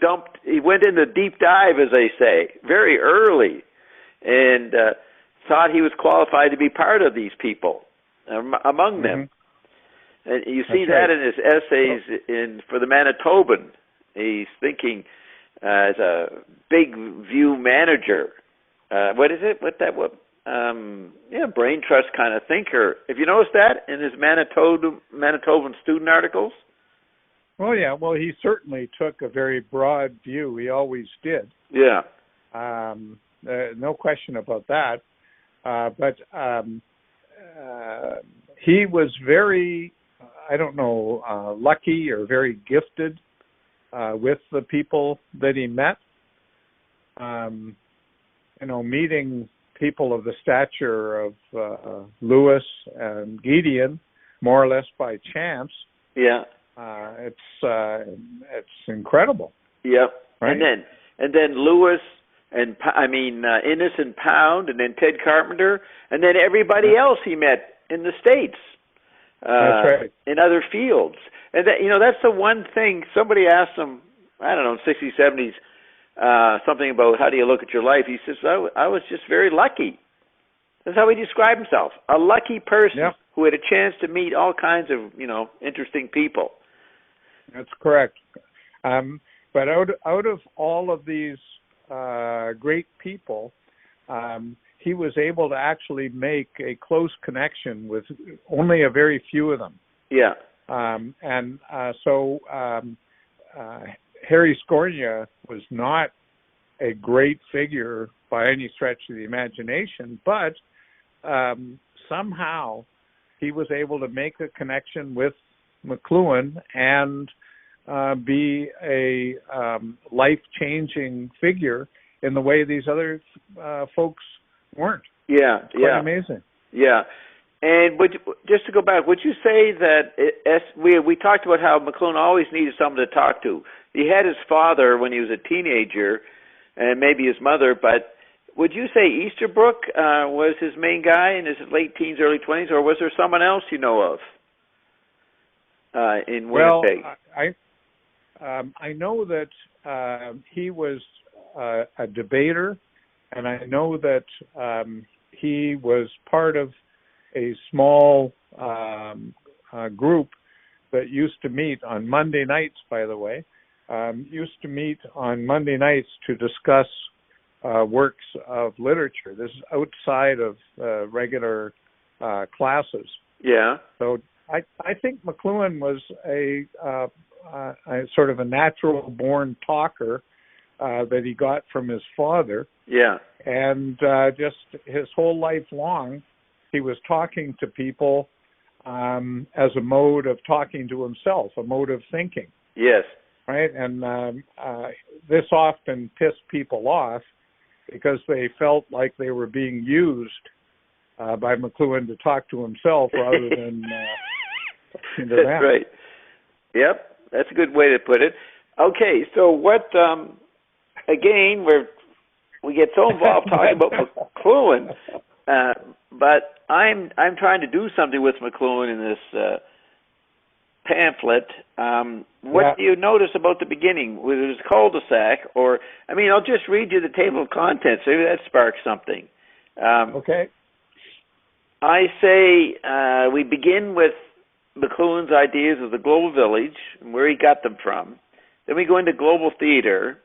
he went into deep dive, as they say, very early, and thought he was qualified to be part of these people, among them. And you see that in his essays for the Manitoban. He's thinking as a big view manager. What is it? Brain trust kind of thinker. Have you noticed that in his Manitoban student articles? Oh, yeah. Well, he certainly took a very broad view. He always did. Yeah. No question about that. But he was very, lucky or very gifted with the people that he met. Meeting people of the stature of Lewis and Gideon, more or less by chance. Yeah. It's incredible. Yep. Right? And then Lewis Innes and Pound, and then Ted Carpenter, and then everybody else he met in the States. That's right. In other fields. And that's the one thing somebody asked him, I don't know, in the 60s, 70s, something about how do you look at your life. He says, I was just very lucky. That's how he described himself. A lucky person who had a chance to meet all kinds of, interesting people. That's correct. But out of all of these great people, he was able to actually make a close connection with only a very few of them. Yeah. So Harry Scornia was not a great figure by any stretch of the imagination, but somehow he was able to make a connection with McLuhan and be a life-changing figure in the way these other folks weren't. Yeah, Quite amazing. Yeah. And just to go back, would you say that we talked about how McLuhan always needed someone to talk to? he had his father when he was a teenager, and maybe his mother. But would you say Easterbrook was his main guy in his late teens, early 20s, or was there someone else you know of in Winnipeg? Well, I know that he was a debater, and I know that he was part of a small group that used to meet on Monday nights, by the way, used to meet on Monday nights to discuss works of literature. This is outside of regular classes. Yeah. So I think McLuhan was a sort of a natural-born talker that he got from his father. Yeah. And just his whole life long, he was talking to people as a mode of talking to himself, a mode of thinking. Yes. Right? And this often pissed people off because they felt like they were being used by McLuhan to talk to himself rather than talking to them. That's right. Yep, that's a good way to put it. Okay, so what? Again, we get so involved talking about McLuhan, but I'm trying to do something with McLuhan in this pamphlet. What do you notice about the beginning? Was it cul-de-sac, or I'll just read you the table of contents. Maybe that sparks something. Okay. I say we begin with McLuhan's ideas of the global village and where he got them from. Then we go into global theater,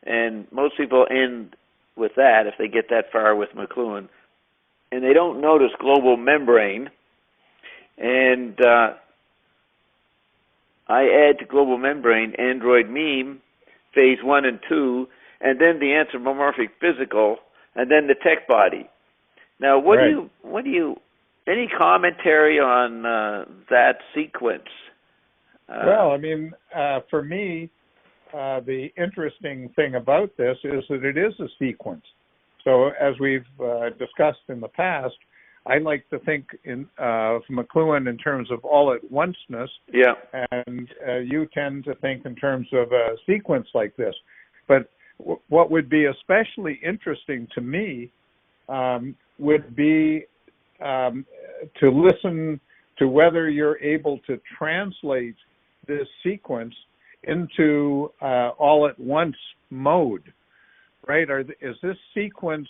and most people end with that if they get that far with McLuhan, and they don't notice global membrane. And I add to global membrane Android meme, phase 1 and 2, and then the anthropomorphic physical, and then the tech body. Now, what do you any commentary on that sequence? Well, for me, the interesting thing about this is that it is a sequence. So as we've discussed in the past, I like to think of McLuhan in terms of all-at-onceness, and you tend to think in terms of a sequence like this. But what would be especially interesting to me would be to listen to whether you're able to translate this sequence into all-at-once mode, right? Is this sequence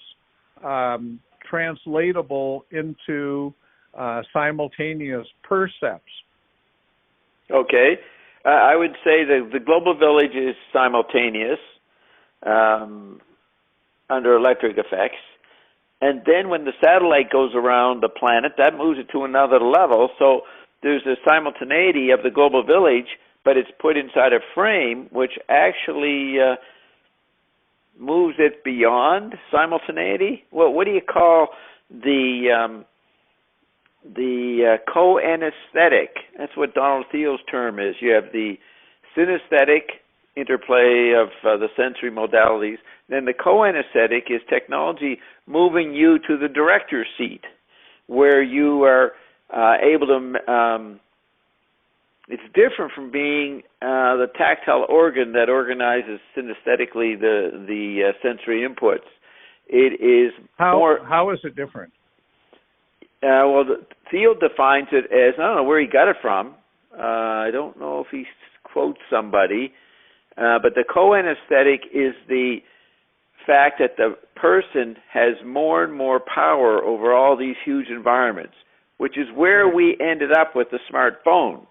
translatable into simultaneous percepts? Okay. I would say that the global village is simultaneous under electric effects. And then when the satellite goes around the planet, that moves it to another level. So there's a simultaneity of the global village, but it's put inside a frame which actually moves it beyond simultaneity. Well, what do you call the co-anesthetic? That's what Donald Thiel's term is. You have the synesthetic interplay of the sensory modalities. Then the co-anesthetic is technology moving you to the director's seat, where you are able to. It's different from being the tactile organ that organizes synesthetically the sensory inputs. It is more. How is it different? Well, Thiel defines it as, I don't know where he got it from. I don't know if he quotes somebody, but the co-anesthetic is the fact that the person has more and more power over all these huge environments, which is where we ended up with the smartphone.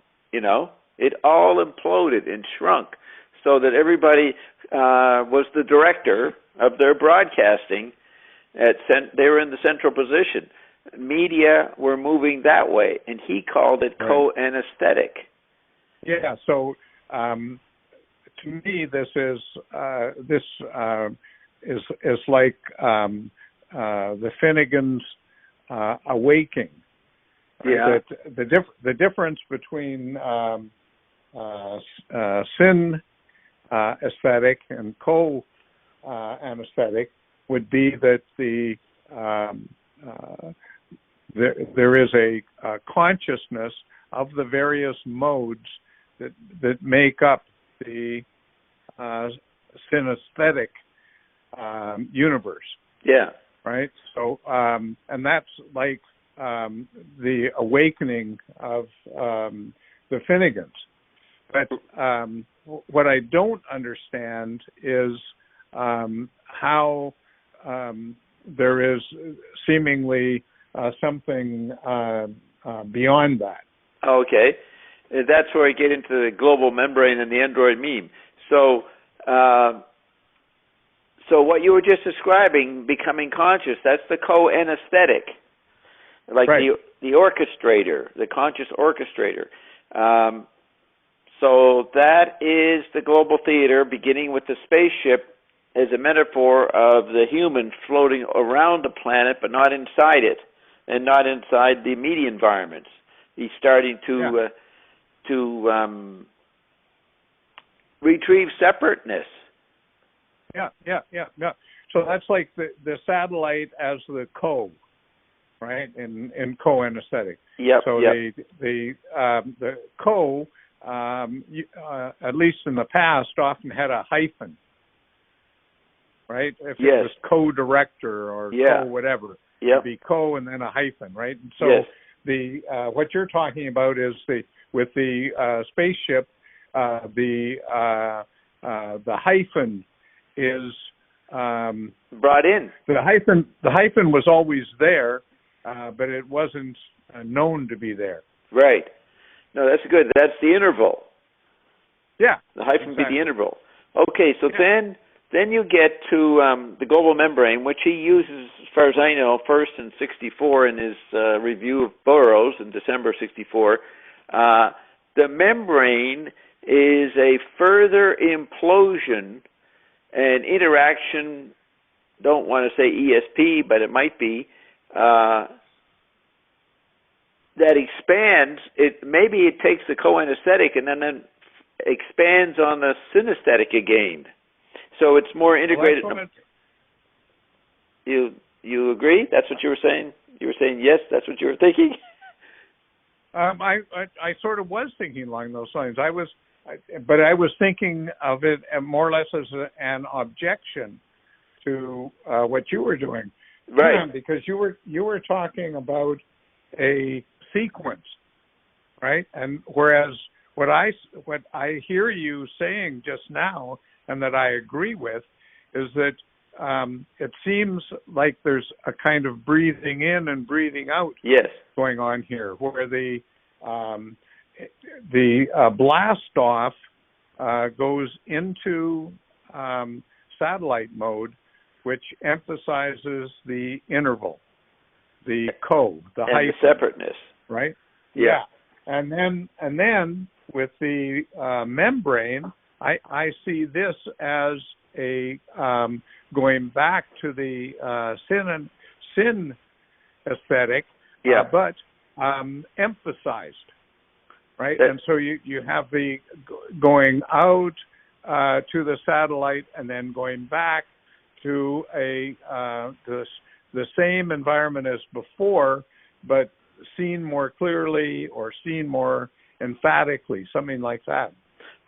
It all imploded and shrunk so that everybody was the director of their broadcasting. They were in the central position. Media were moving that way, and he called it co-anesthetic. Yeah. So to me, this is like the Finnegan's awakening. Yeah. That the difference between syn aesthetic and anesthetic would be that there is a consciousness of the various modes that make up the synesthetic universe. Yeah. Right. So, and that's like the awakening of the Finnegans. But what I don't understand is how there is seemingly something beyond that. Okay. That's where I get into the global membrane and the Android meme. So, so what you were just describing, becoming conscious, that's the co-anesthetic, like right. the orchestrator, the conscious orchestrator. So that is the global theater, beginning with the spaceship as a metaphor of the human floating around the planet, but not inside it, and not inside the immediate environments. He's starting to retrieve separateness. Yeah. So that's like the satellite as the right? In co-anesthetic. Yep. So the co, at least in the past, often had a hyphen, right? If it was co-director or co-whatever, it'd be co and then a hyphen, right? And so the what you're talking about is with the spaceship, the hyphen is brought in. The hyphen was always there, but it wasn't known to be there. Right. No, that's good. That's the interval. Yeah. The hyphen be the interval. Okay, so then you get to the global membrane, which he uses, as far as I know, first in '64 in his review of Burroughs in December '64. The membrane is a further implosion and interaction, don't want to say ESP, but it might be, that expands. Maybe it takes the co-anesthetic and then expands on the synesthetic again. So it's more integrated. Well, You agree? That's what you were saying? You were saying yes, that's what you were thinking? I sort of was thinking along those lines. But I was thinking of it more or less as an objection to what you were doing, right? Because you were talking about a sequence, right? And whereas what I hear you saying just now, and that I agree with, is that it seems like there's a kind of breathing in and breathing out going on here, where the blast off goes into satellite mode, which emphasizes the interval, the the hyphen, the separateness, right? Yeah. And then with the membrane, I see this as a going back to the sin aesthetic, but emphasized, right? And so you have the going out to the satellite and then going back to the same environment as before, but seen more clearly or seen more emphatically, something like that.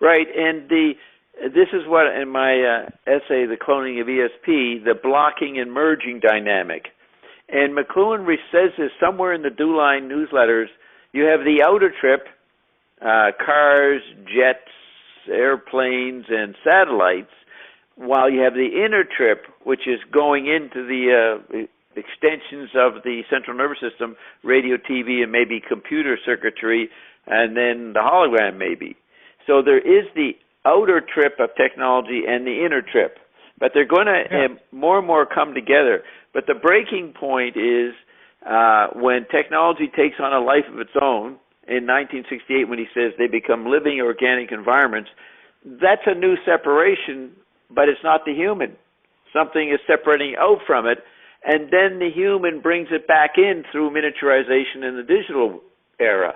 Right, and this is what in my essay, The Cloning of ESP, the blocking and merging dynamic. And McLuhan says this somewhere in the DuLine newsletters. You have the outer trip, cars, jets, airplanes, and satellites, while you have the inner trip, which is going into the extensions of the central nervous system, radio, TV, and maybe computer circuitry, and then the hologram maybe. So there is the outer trip of technology and the inner trip, but they're going to more and more come together. But the breaking point is when technology takes on a life of its own in 1968, when he says they become living organic environments. That's a new separation, but it's not the human. Something is separating out from it, and then the human brings it back in through miniaturization in the digital era.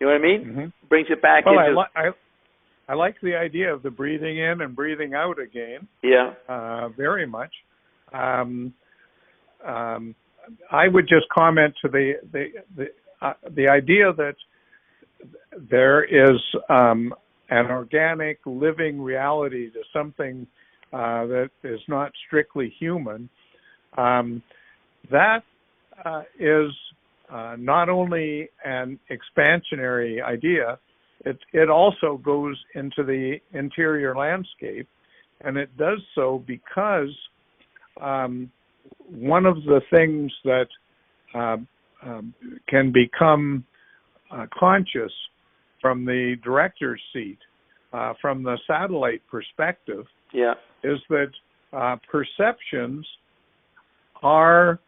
You know what I mean? Mm-hmm. Brings it back into... I like the idea of the breathing in and breathing out again. Yeah. Very much. I would just comment to the idea that there is an an organic living reality to something that is not strictly human, that is not only an expansionary idea, it also goes into the interior landscape, and it does so because one of the things that can become conscious from the director's seat, from the satellite perspective, is that perceptions are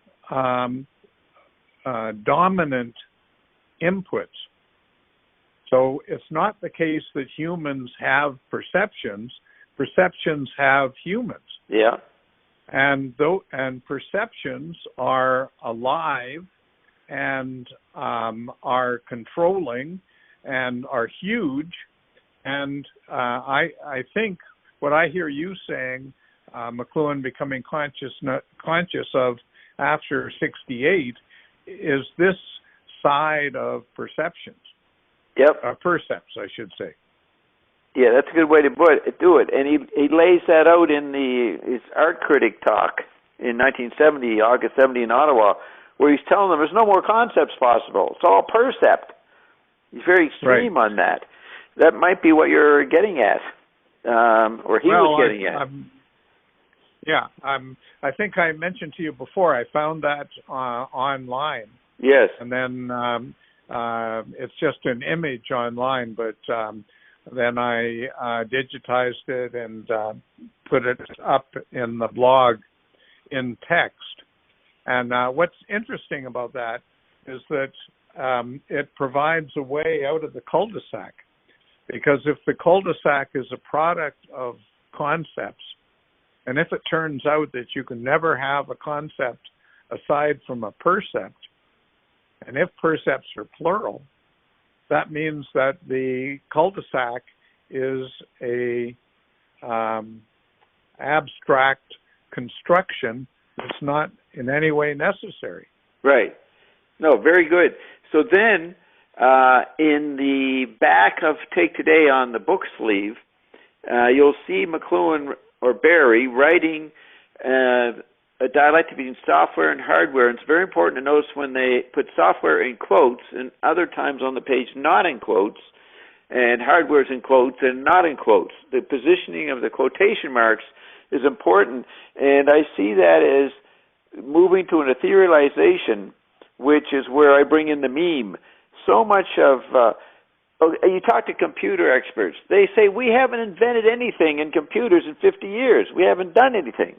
dominant inputs. So it's not the case that humans have perceptions. Perceptions have humans. Yeah. And perceptions are alive and are controlling and are huge. And I think what I hear you saying, McLuhan becoming conscious of after 68, is this side of perceptions. Yep. Percepts, I should say. Yeah, that's a good way to do it. And he lays that out in his art critic talk in 1970, August 70 in Ottawa, where he's telling them there's no more concepts possible. It's all percept. He's very extreme on that. That might be what you're getting at, or he was getting at. I think I mentioned to you before, I found that online. Yes. And then it's just an image online, but then I digitized it and put it up in the blog in text. And what's interesting about that is that it provides a way out of the cul-de-sac. Because if the cul-de-sac is a product of concepts, and if it turns out that you can never have a concept aside from a percept, and if percepts are plural, that means that the cul-de-sac is a abstract construction that's not in any way necessary. Right. No, very good. So then, in the back of Take Today on the book sleeve, you'll see McLuhan or Barry writing a dialectic between software and hardware. And it's very important to notice when they put software in quotes and other times on the page not in quotes, and hardware's in quotes and not in quotes. The positioning of the quotation marks is important, and I see that as moving to an etherealization, which is where I bring in the meme. So much of, you talk to computer experts, they say, we haven't invented anything in computers in 50 years. We haven't done anything.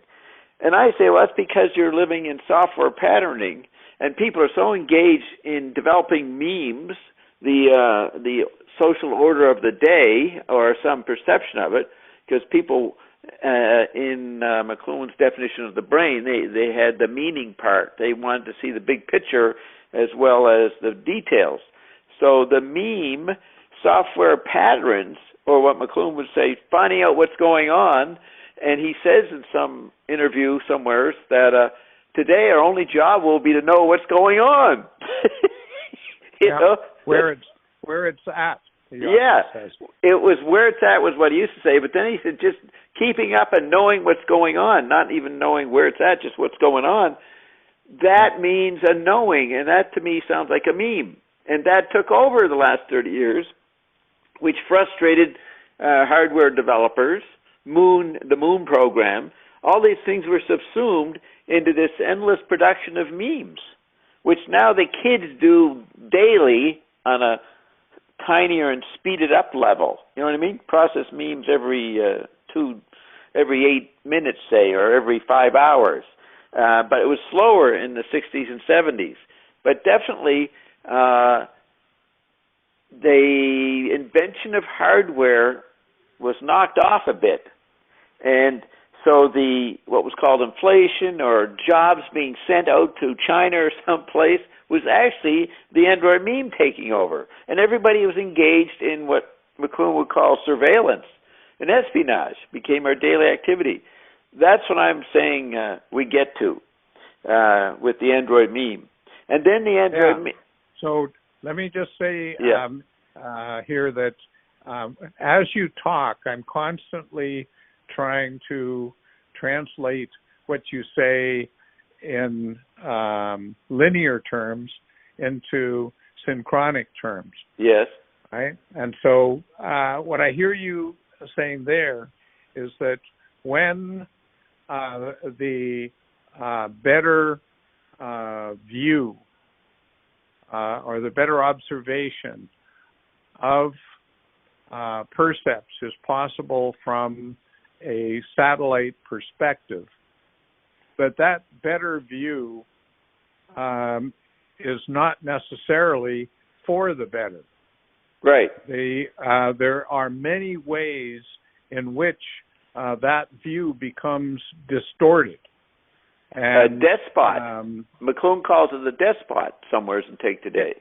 And I say, well, that's because you're living in software patterning, and people are so engaged in developing memes, the social order of the day, or some perception of it, because people, in McLuhan's definition of the brain, they had the meaning part. They wanted to see the big picture as well as the details. So the meme, software patterns, or what McLuhan would say, finding out what's going on. And he says in some interview somewhere that today our only job will be to know what's going on. you know? Where it's at. Yeah, it was where it's at was what he used to say. But then he said just keeping up and knowing what's going on, not even knowing where it's at, just what's going on. That means a knowing, and that to me sounds like a meme. And that took over the last 30 years, which frustrated hardware developers. The Moon program, all these things were subsumed into this endless production of memes, which now the kids do daily on a tinier and speeded up level. You know what I mean? Process memes every 8 minutes, say, or every 5 hours. But it was slower in the 60s and 70s. But definitely, the invention of hardware was knocked off a bit. And so what was called inflation or jobs being sent out to China or someplace was actually the Android meme taking over. And everybody was engaged in what McLuhan would call surveillance. And espionage became our daily activity. That's what I'm saying we get to with the Android meme. And then the Android meme. So let me just say here that as you talk, I'm constantly trying to translate what you say in linear terms into synchronic terms. Yes. Right? And so what I hear you saying there is that when the better view or the better observation of percepts is possible from a satellite perspective, but that better view is not necessarily for the better. Right. There are many ways in which that view becomes distorted. And, a despot. McLuhan calls it a despot somewheres in Take Today.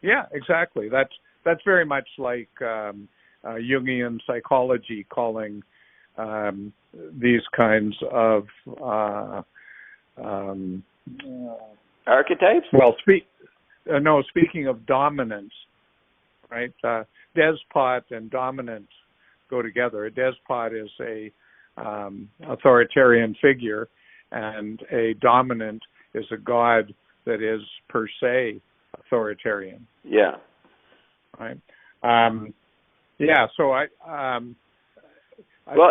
Yeah, exactly. That's very much like Jungian psychology calling these kinds of archetypes. Well, speaking of dominance, right? Despot and dominant go together. A despot is a authoritarian figure, and a dominant is a god that is per se authoritarian. Yeah. Right. Yeah. So well,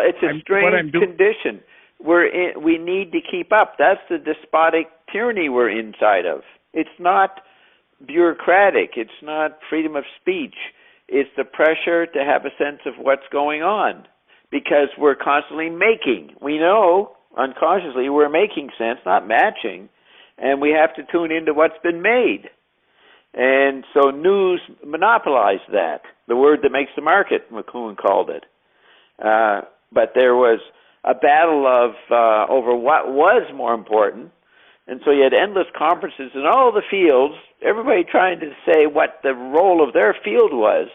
it's a strange condition. We need to keep up. That's the despotic tyranny we're inside of. It's not bureaucratic. It's not freedom of speech. It's the pressure to have a sense of what's going on, because we're constantly making. We know unconsciously we're making sense, not matching, and we have to tune into what's been made. And so news monopolized that, the word that makes the market, McLuhan called it. But there was a battle of over what was more important, and so you had endless conferences in all the fields, everybody trying to say what the role of their field was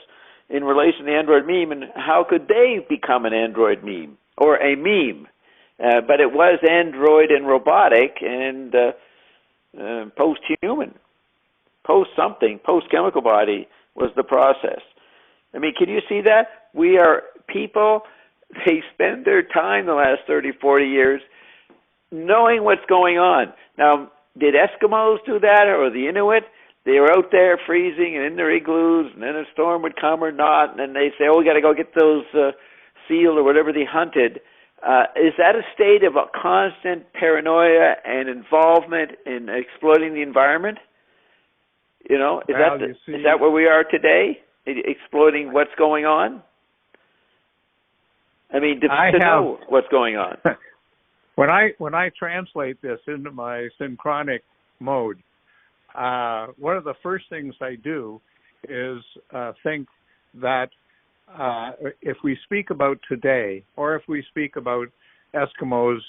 in relation to the Android meme and how could they become an Android meme or a meme. But it was Android and robotic and post-human. Post-something, post-chemical body was the process. I mean, can you see that? We are people, they spend their time the last 30, 40 years knowing what's going on. Now, did Eskimos do that or the Inuit? They were out there freezing and in their igloos, and then a storm would come or not, and then they say, oh, we got to go get those seal or whatever they hunted. Is that a state of a constant paranoia and involvement in exploiting the environment? You know, is that where we are today, exploiting what's going on? I mean, to know what's going on. When I translate this into my synchronic mode, one of the first things I do is think that if we speak about today, or if we speak about Eskimos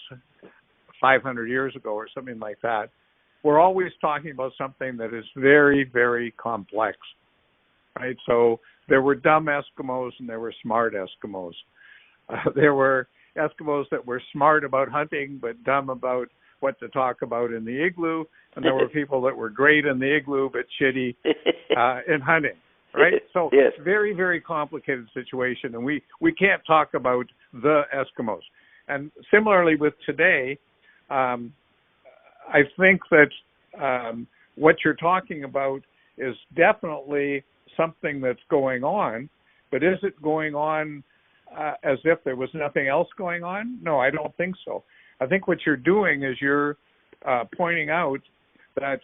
500 years ago or something like that, we're always talking about something that is very, very complex, right? So there were dumb Eskimos and there were smart Eskimos. There were Eskimos that were smart about hunting but dumb about what to talk about in the igloo, and there were people that were great in the igloo but shitty in hunting, right? So yes. Very, very complicated situation, and we can't talk about the Eskimos. And similarly with today, I think that what you're talking about is definitely something that's going on, but is it going on as if there was nothing else going on? No, I don't think so. I think what you're doing is you're pointing out that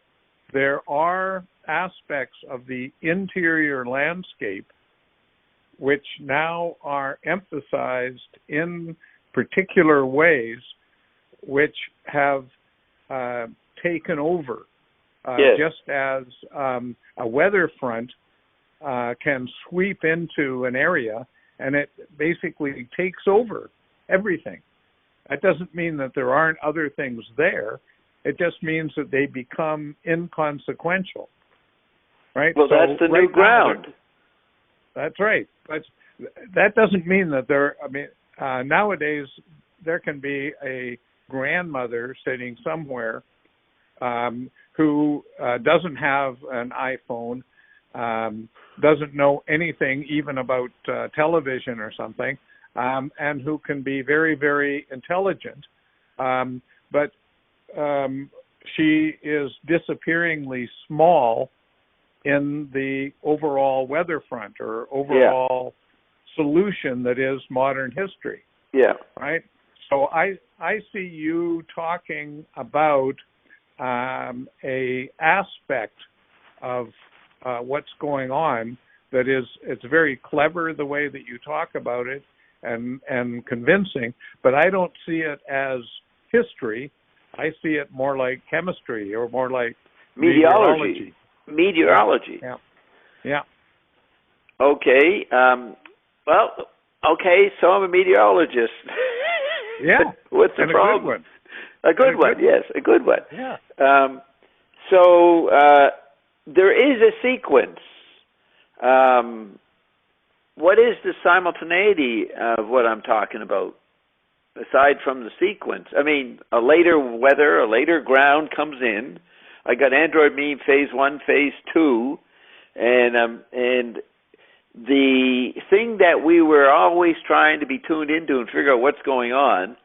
there are aspects of the interior landscape which now are emphasized in particular ways which have taken over, yes. just as a weather front can sweep into an area and it basically takes over everything. That doesn't mean that there aren't other things there. It just means that they become inconsequential, right? Well, so that's the new ground. That's right. But that doesn't mean that nowadays there can be a grandmother sitting somewhere who doesn't have an iPhone, doesn't know anything even about television or something, and who can be very, very intelligent. But she is disappearingly small in the overall weather front or overall solution that is modern history. Yeah. Right? So I see you talking about a aspect of what's going on that is, it's very clever the way that you talk about it and convincing, but I don't see it as history. I see it more like chemistry or more like meteorology. Meteorology. Yeah. Yeah. Okay. Well, okay, so I'm a meteorologist. Yeah. What's the problem? A good one, yes, a good one. Yeah. So there is a sequence. What is the simultaneity of what I'm talking about, aside from the sequence? I mean, a later weather, a later ground comes in. I got Android Meme Phase 1, Phase 2, and the thing that we were always trying to be tuned into and figure out what's going on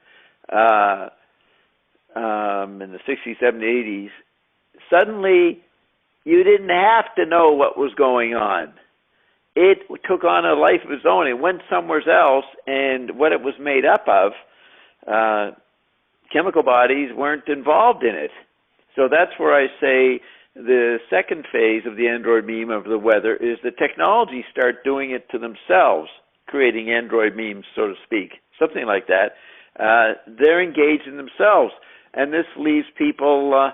in the 60s, 70s, 80s, suddenly you didn't have to know what was going on. It took on a life of its own. It went somewhere else, and what it was made up of, chemical bodies weren't involved in it. So that's where I say the second phase of the Android meme of the weather is the technology start doing it to themselves, creating Android memes, so to speak, something like that. They're engaged in themselves, and this leaves people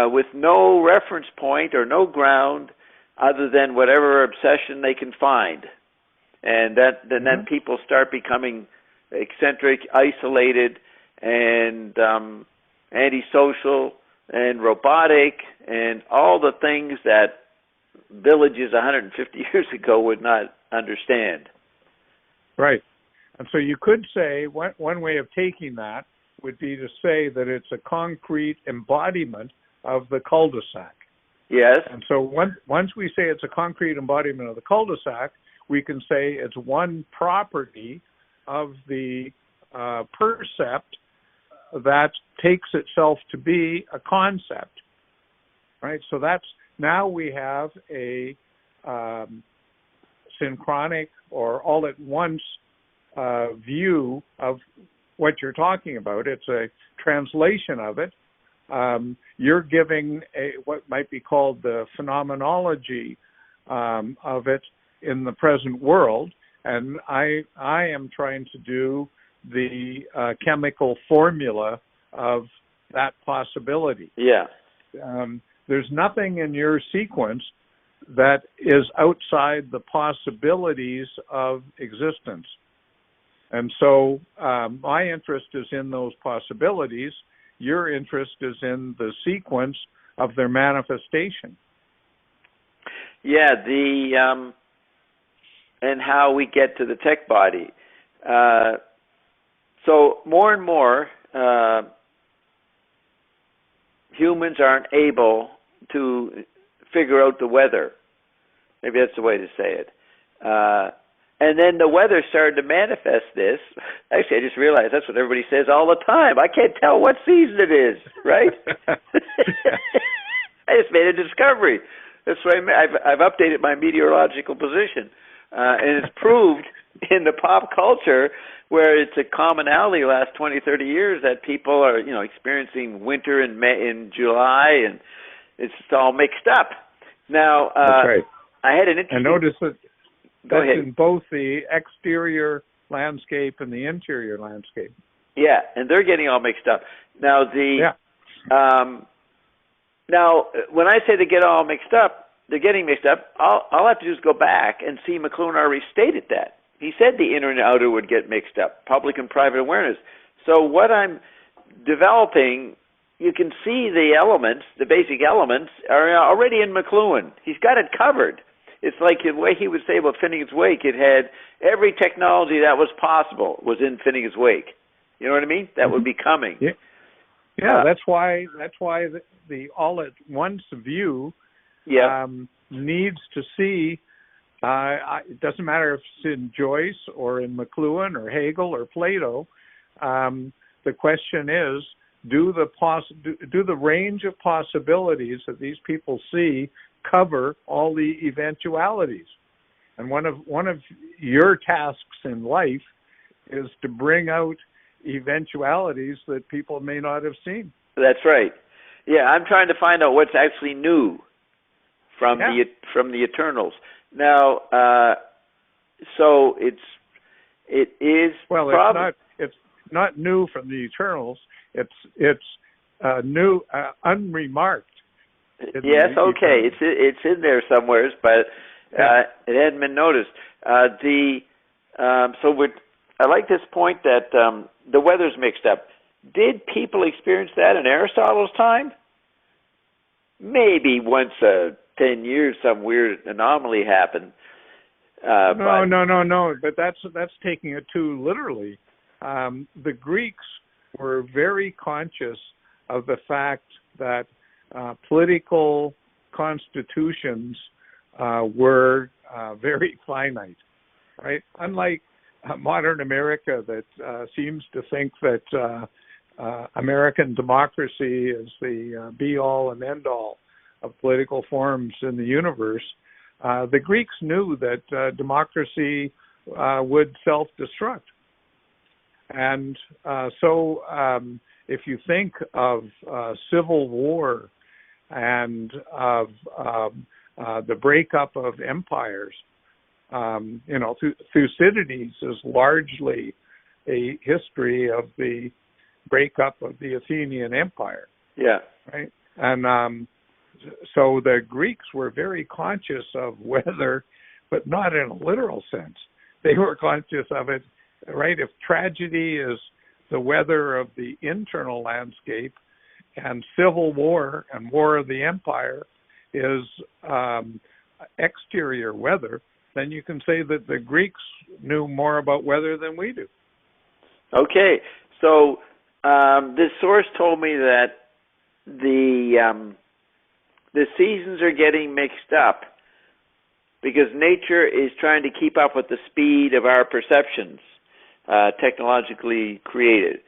with no reference point or no ground other than whatever obsession they can find. And then people start becoming eccentric, isolated, and antisocial, and robotic, and all the things that villages 150 years ago would not understand. Right. And so you could say, one way of taking that would be to say that it's a concrete embodiment of the cul-de-sac. Yes. And so once we say it's a concrete embodiment of the cul-de-sac, we can say it's one property of the percept that takes itself to be a concept, right? So that's, now we have a synchronic or all at once view of what you're talking about. It's a translation of it. You're giving what might be called the phenomenology of it in the present world, and I am trying to do the chemical formula of that possibility. Yeah. There's nothing in your sequence that is outside the possibilities of existence. And so my interest is in those possibilities. Your interest is in the sequence of their manifestation. Yeah, and how we get to the tech body. So more and more humans aren't able to figure out the weather. Maybe that's the way to say it. And then the weather started to manifest this. Actually, I just realized that's what everybody says all the time. I can't tell what season it is, right? I just made a discovery. That's why I've updated my meteorological position. And it's proved in the pop culture where it's a commonality the last 20, 30 years that people are, experiencing winter in July, and it's all mixed up. Now, that's right. I had an interesting... And notice that Go that's ahead. in both the exterior landscape and the interior landscape. Yeah, and they're getting all mixed up. Now, now, when I say they get all mixed up, they're getting mixed up, I'll have to just go back and see McLuhan already stated that. He said the inner and outer would get mixed up, public and private awareness. So what I'm developing, you can see the elements, the basic elements, are already in McLuhan. He's got it covered. It's like the way he would say about Finnegan's Wake, it had every technology that was possible was in Finnegan's Wake. You know what I mean? That would be coming. Yeah, that's why the all at once view needs to see It doesn't matter if it's in Joyce or in McLuhan or Hegel or Plato. The question is, do the range of possibilities that these people see cover all the eventualities? And one of your tasks in life is to bring out eventualities that people may not have seen. That's right. Yeah, I'm trying to find out what's actually new from the Eternals. Now, so it is it's not new from the Eternals. It's new, unremarked. Yes, okay, it's in there somewhere, but it hadn't been noticed. I like this point that the weather's mixed up. Did people experience that in Aristotle's time? Maybe once 10 years, some weird anomaly happened. No. But that's taking it too literally. The Greeks were very conscious of the fact that political constitutions were very finite, right? Unlike modern America that seems to think that American democracy is the be-all and end-all of political forms in the universe, the Greeks knew that democracy would self-destruct. And so if you think of civil war and of the breakup of empires, Thucydides is largely a history of the breakup of the Athenian Empire. Yeah. Right? And so the Greeks were very conscious of weather, but not in a literal sense. They were conscious of it, right? If tragedy is the weather of the internal landscape and civil war and war of the empire is exterior weather, then you can say that the Greeks knew more about weather than we do. Okay, so this source told me that the seasons are getting mixed up because nature is trying to keep up with the speed of our perceptions, technologically created.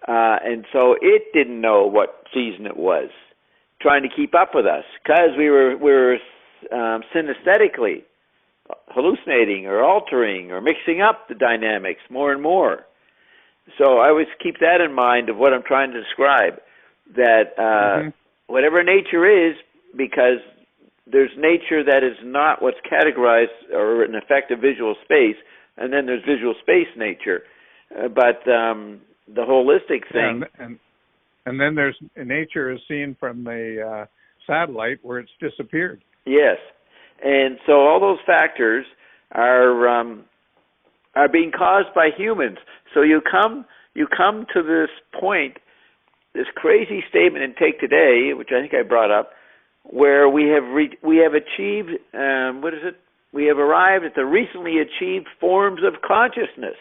And so it didn't know what season it was, trying to keep up with us because we were synesthetically hallucinating or altering or mixing up the dynamics more and more. So I always keep that in mind of what I'm trying to describe, that whatever nature is, because there's nature that is not what's categorized or an effective visual space, and then there's visual space nature. But the holistic thing... And then there's nature is seen from the satellite where it's disappeared. Yes. And so all those factors are being caused by humans. So you come to this point, this crazy statement in Take Today, which I think I brought up, where we have achieved we have arrived at the recently achieved forms of consciousness.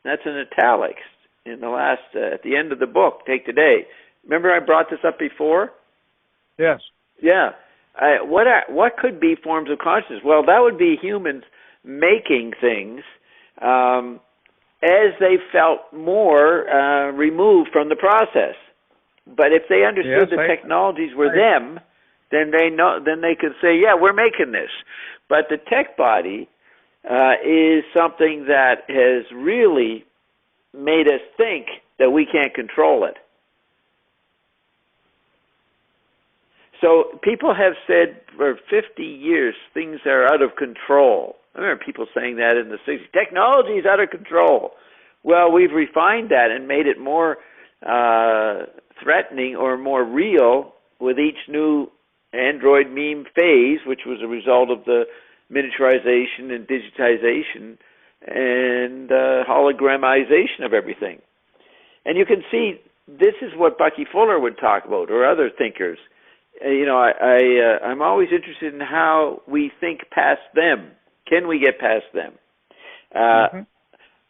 That's in italics in the last at the end of the book, Take Today. Remember I brought this up before? Yes. Yeah. What could be forms of consciousness? Well, that would be humans making things as they felt more removed from the process. But if they understood technologies were them, then they could say, yeah, we're making this. But the tech body is something that has really made us think that we can't control it. So people have said for 50 years things are out of control. I remember people saying that in the 60s. Technology is out of control. Well, we've refined that and made it more threatening or more real with each new Android meme phase, which was a result of the miniaturization and digitization and hologramization of everything. And you can see this is what Bucky Fuller would talk about, or other thinkers. I'm always interested in how we think past them. Can we get past them?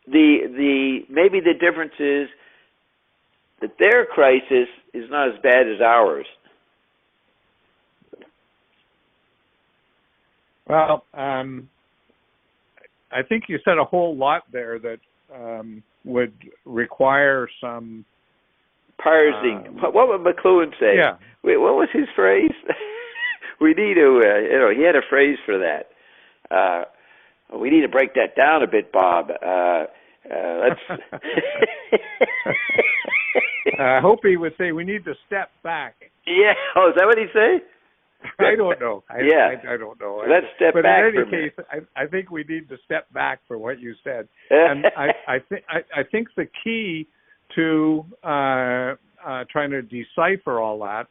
Maybe the difference is that their crisis is not as bad as ours. Well, I think you said a whole lot there that would require some parsing. What would McLuhan say? Yeah. Wait, what was his phrase? We need to, he had a phrase for that. We need to break that down a bit, Bob. Let's. I hope he would say we need to step back. Yeah. Oh, is that what he'd say? I don't know. I don't know. Let's step but back. in any case, I think we need to step back for what you said. And I think the key to trying to decipher all that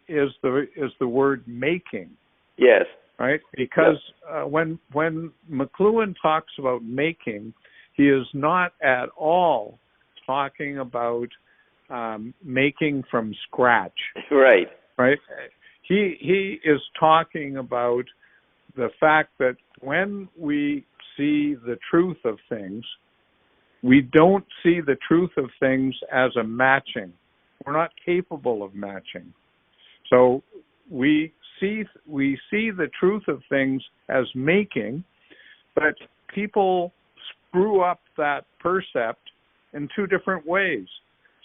is the word making. Yes. Right? Because when McLuhan talks about making, he is not at all talking about making from scratch. Right. Right? He is talking about the fact that when we see the truth of things, we don't see the truth of things as a matching. We're not capable of matching. So we see the truth of things as making, but people screw up that percept in two different ways.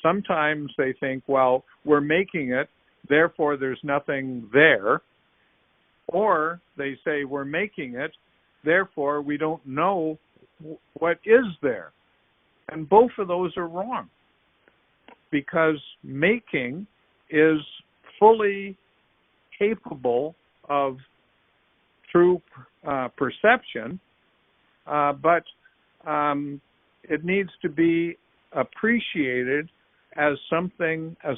Sometimes they think, well, we're making it, therefore there's nothing there. Or they say we're making it, therefore we don't know what is there. And both of those are wrong, because making is fully capable of true perception, but it needs to be appreciated as something as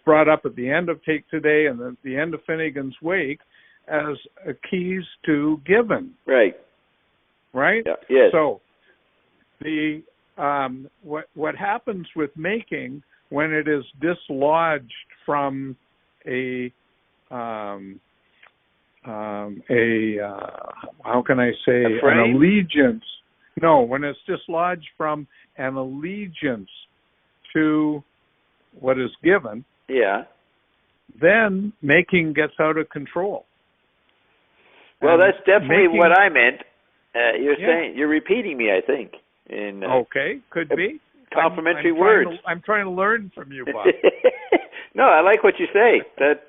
brought up at the end of Take Today and at the end of Finnegan's Wake as a keys to given. Right. Right? Yeah. Yes. So the what happens with making when it is dislodged from how can I say, an allegiance? No, when it's dislodged from an allegiance to what is given, then making gets out of control. Well, and that's definitely what I meant. You're repeating me, I think. Okay, could be. Complimentary words. I'm trying to learn from you, Bob. No, I like what you say. That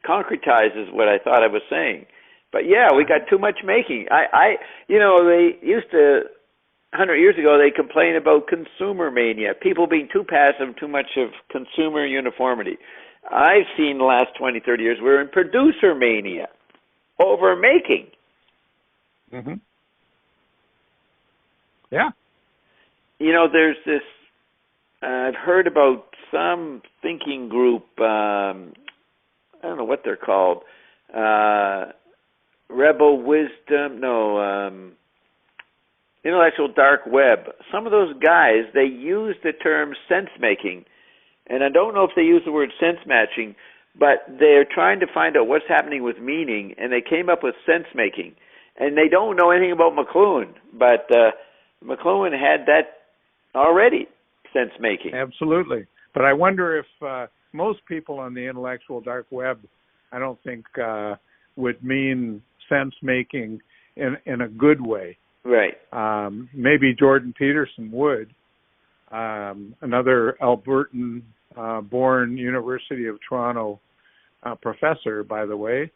concretizes what I thought I was saying. But yeah, we got too much making. They used to 100 years ago. They complained about consumer mania, people being too passive, too much of consumer uniformity. I've seen the last 20, 30 years we're in producer mania over making. Mm-hmm. Yeah. There's this. I've heard about some thinking group. I don't know what they're called. Rebel Wisdom. No. Intellectual Dark Web. Some of those guys, they use the term sense making, and I don't know if they use the word sense matching, but they're trying to find out what's happening with meaning, and they came up with sense making. And they don't know anything about McLuhan, but McLuhan had that already, sense making. Absolutely. But I wonder if most people on the intellectual dark web, I don't think would mean sense making in a good way. Right. Maybe Jordan Peterson would. Another Albertan born University of Toronto professor, by the way.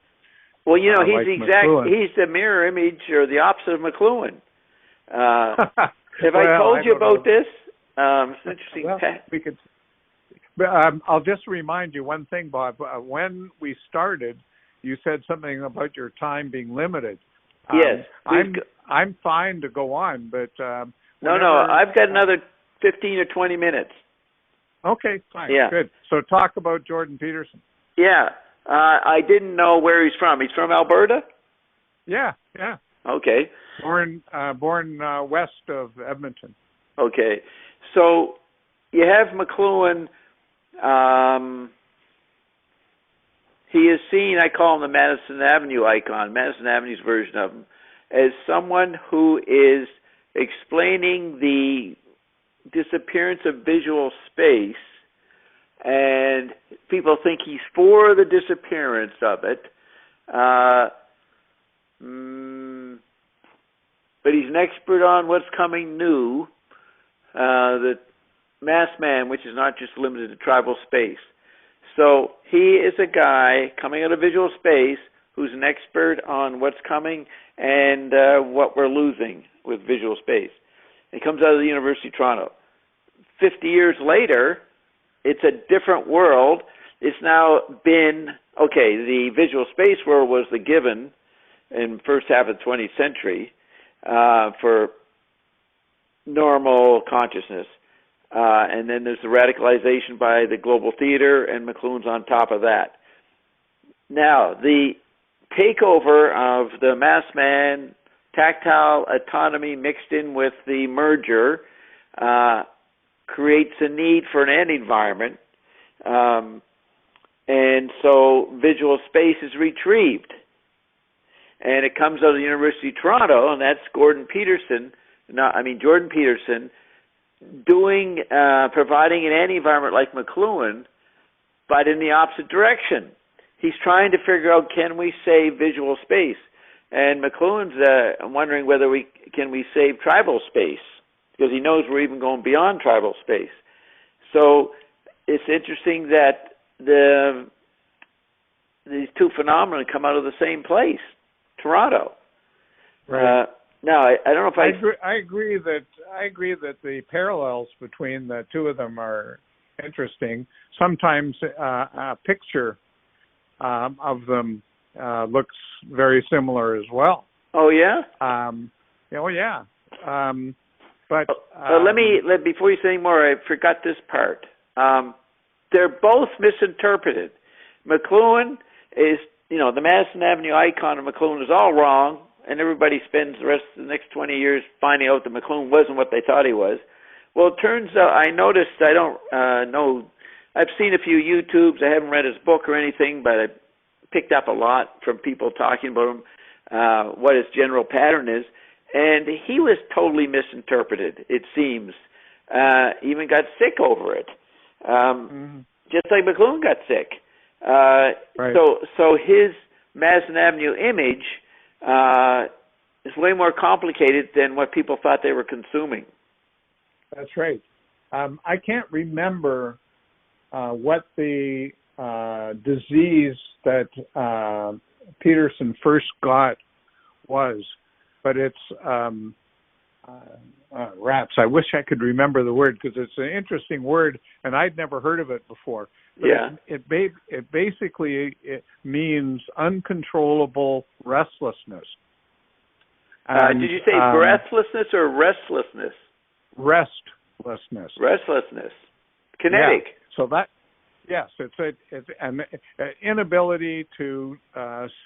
Well, he's like he's the mirror image or the opposite of McLuhan. Have I told you about this? It's an interesting fact. We could. I'll just remind you one thing, Bob. When we started, you said something about your time being limited. Yes. I'm fine to go on, but no, I've got another 15 or 20 minutes. Okay, fine. Yeah. Good. So talk about Jordan Peterson. Yeah. I didn't know where he's from. He's from Alberta? Yeah. Okay. Born west of Edmonton. Okay. So you have McLuhan. He is seen, I call him the Madison Avenue icon, Madison Avenue's version of him, as someone who is explaining the disappearance of visual space and people think he's for the disappearance of it. But he's an expert on what's coming new, the mass man, which is not just limited to tribal space. So he is a guy coming out of visual space who's an expert on what's coming and what we're losing with visual space. He comes out of the University of Toronto. 50 years later, it's a different world. It's now been, okay, the visual space world was the given in the first half of the 20th century for normal consciousness. And then there's the radicalization by the global theater, and McLuhan's on top of that. Now, the takeover of the mass man, tactile autonomy mixed in with the merger creates a need for an anti-environment. And so visual space is retrieved. And it comes out of the University of Toronto, and that's Jordan Peterson, providing an anti-environment like McLuhan, but in the opposite direction. He's trying to figure out, can we save visual space? And McLuhan's wondering whether we save tribal space, because he knows we're even going beyond tribal space. So it's interesting that these two phenomena come out of the same place, Toronto. Right. Now, I don't know if I agree that the parallels between the two of them are interesting. Sometimes a picture of them looks very similar as well. Oh yeah. Yeah. But before you say any more, I forgot this part. They're both misinterpreted. McLuhan is, the Madison Avenue icon of McLuhan is all wrong, and everybody spends the rest of the next 20 years finding out that McLuhan wasn't what they thought he was. Well, it turns out, I noticed, I don't know, I've seen a few YouTubes, I haven't read his book or anything, but I picked up a lot from people talking about him, what his general pattern is, and he was totally misinterpreted, it seems. Even got sick over it. Just like McLuhan got sick. Right. So his Madison Avenue image is way more complicated than what people thought they were consuming. That's right. I can't remember what the disease that Peterson first got was, but it's rats. I wish I could remember the word, because it's an interesting word, and I'd never heard of it before. But it basically means uncontrollable restlessness. And, did you say breathlessness or restlessness? Restlessness. Restlessness. Kinetic. Yeah. So that, yes, it's an inability to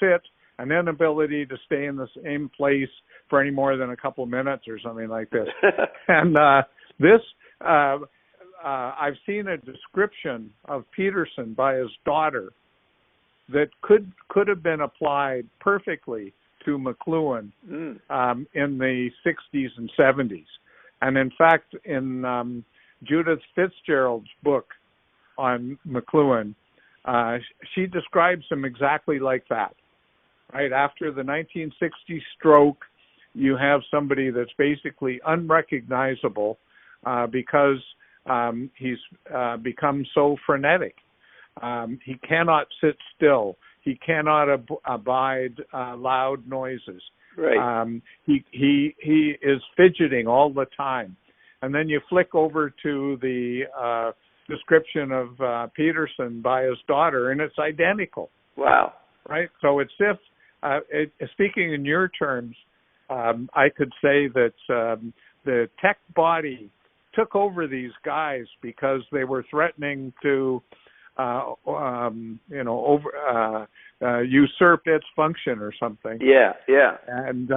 sit, an inability to stay in the same place for any more than a couple of minutes or something like this. And this, I've seen a description of Peterson by his daughter that could have been applied perfectly to McLuhan in the 60s and 70s. And in fact, in Judith Fitzgerald's book on McLuhan, she describes him exactly like that. Right after the 1960 stroke, you have somebody that's basically unrecognizable because he's become so frenetic. He cannot sit still. He cannot abide loud noises. Right. He is fidgeting all the time. And then you flick over to the description of Peterson by his daughter, and it's identical. Wow. Right? So it's if, speaking in your terms, I could say that the tech body took over these guys because they were threatening to, usurp its function or something. Yeah. And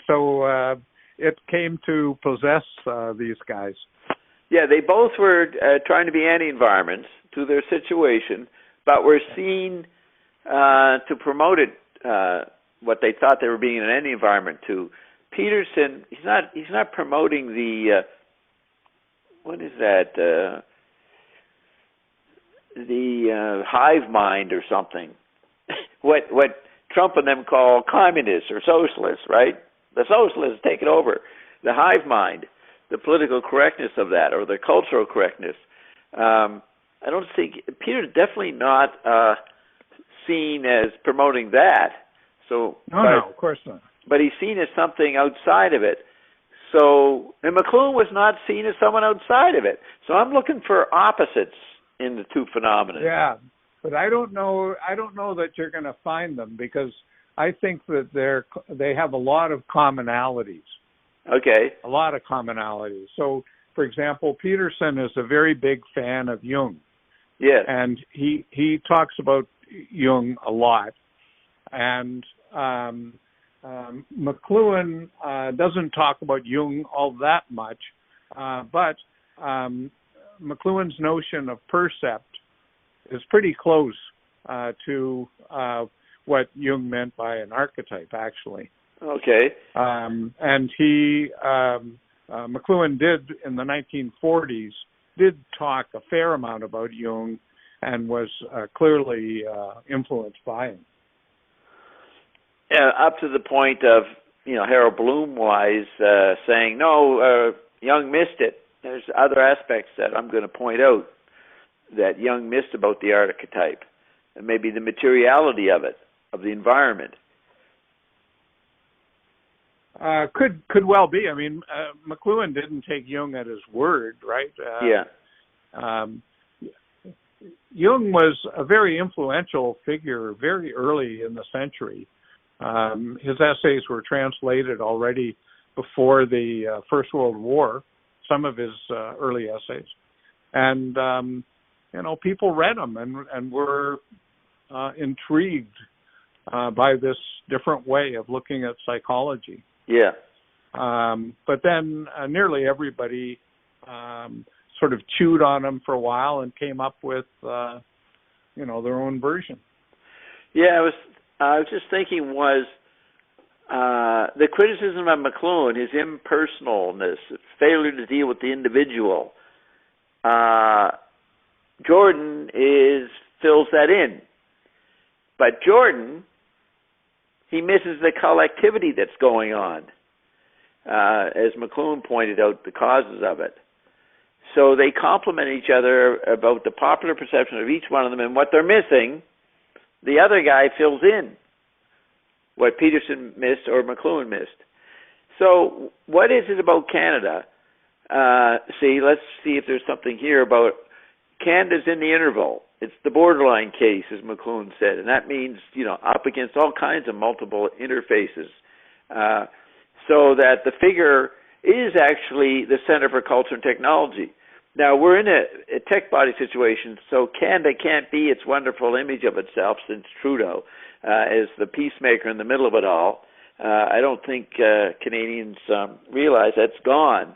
so it came to possess these guys. Yeah, they both were trying to be anti-environments to their situation, but were seen to promote it, what they thought they were being an anti-environment to. Peterson, he's not promoting the what is that? hive mind or something. what Trump and them call communists or socialists, right? The socialists take it over. The hive mind, the political correctness of that, or the cultural correctness. I don't think Peter's definitely not seen as promoting that. So no, of course not. But he's seen as something outside of it. So, and McLuhan was not seen as someone outside of it. So I'm looking for opposites in the two phenomena. Yeah, but I don't know that you're going to find them, because I think that they have a lot of commonalities. Okay. A lot of commonalities. So, for example, Peterson is a very big fan of Jung. Yes. And he talks about Jung a lot. And McLuhan doesn't talk about Jung all that much, but McLuhan's notion of percept is pretty close to what Jung meant by an archetype, actually. Okay. And McLuhan did, in the 1940s, did talk a fair amount about Jung and was clearly influenced by him. Up to the point of, Harold Bloom-wise saying, no, Jung missed it. There's other aspects that I'm going to point out that Jung missed about the archetype, and maybe the materiality of it, of the environment. Could well be. I mean, McLuhan didn't take Jung at his word, right? Jung was a very influential figure very early in the century. His essays were translated already before the First World War, some of his early essays. And, people read them and were intrigued by this different way of looking at psychology. Yeah. But then nearly everybody sort of chewed on them for a while and came up with, their own version. Yeah, I was just thinking was the criticism of McLuhan, his impersonalness, failure to deal with the individual. Jordan fills that in. But Jordan, he misses the collectivity that's going on, as McLuhan pointed out, the causes of it. So they complement each other about the popular perception of each one of them, and what they're missing, the other guy fills in what Peterson missed or McLuhan missed. So what is it about Canada? Let's see if there's something here about Canada's in the interval. It's the borderline case, as McLuhan said, and that means, up against all kinds of multiple interfaces. So that the figure is actually the Center for Culture and Technology. Now, we're in a tech body situation, so Canada can't be its wonderful image of itself, since Trudeau is the peacemaker in the middle of it all. I don't think Canadians realize that's gone.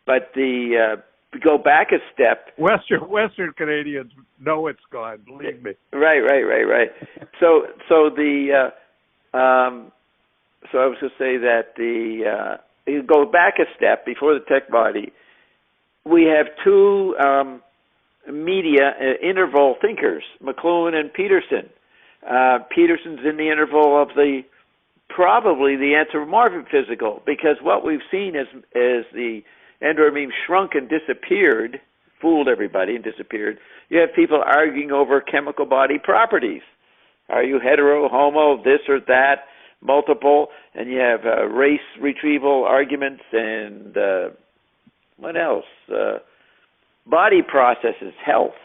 But to go back a step, Western Canadians know it's gone. Believe me. Right. So I was going to say that you go back a step before the tech body. We have two media interval thinkers, McLuhan and Peterson. Peterson's in the interval of probably the anthropomorphic physical, because what we've seen as the Android meme shrunk and disappeared, fooled everybody and disappeared. You have people arguing over chemical body properties. Are you hetero, homo, this or that, multiple? And you have race retrieval arguments and what else? Body processes, health.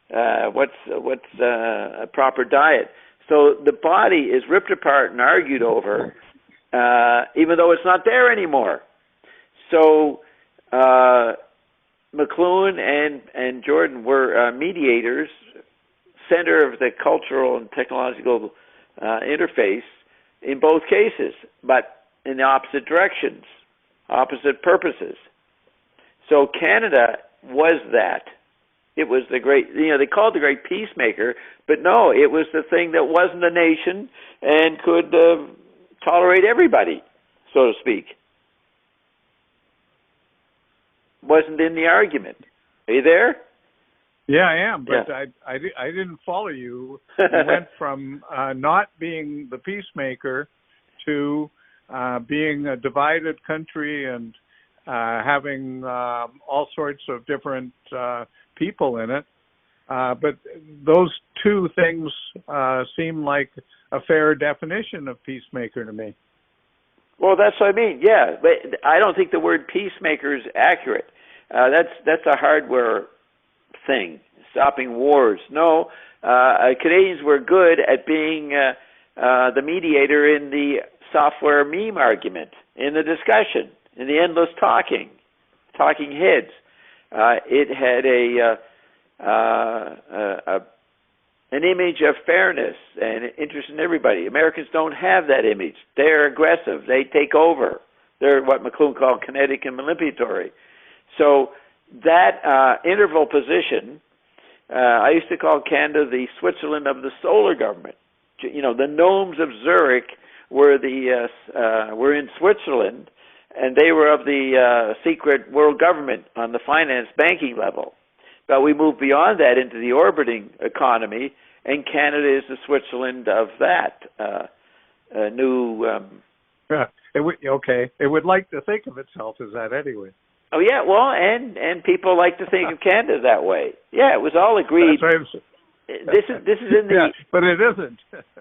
What's a proper diet? So the body is ripped apart and argued over, even though it's not there anymore. So McLuhan and Jordan were mediators, center of the cultural and technological interface in both cases, but in the opposite directions, opposite purposes. So Canada was that. It was the great, they called it the great peacemaker, but no, it was the thing that wasn't a nation and could tolerate everybody, so to speak. Wasn't in the argument. Are you there? Yeah, I am, but Yeah. I didn't follow you. You went from not being the peacemaker to being a divided country and having all sorts of different people in it. But those two things seem like a fair definition of peacemaker to me. Well, that's what I mean. Yeah, but I don't think the word peacemaker is accurate. That's a hardware thing, stopping wars. No, Canadians were good at being the mediator in the software meme argument, in the discussion, in the endless talking heads. It had an image of fairness and interest in everybody. Americans don't have that image. They're aggressive. They take over. They're what McLuhan called kinetic and manipulatory. So that interval position, I used to call Canada the Switzerland of the solar government. You know, the gnomes of Zurich were in Switzerland, and they were of the secret world government on the finance banking level. But we moved beyond that into the orbiting economy, and Canada is the Switzerland of that new. It would like to think of itself as that anyway. Oh yeah, well, and people like to think of Canada that way. Yeah, it was all agreed. This is in the. Yeah, but it isn't.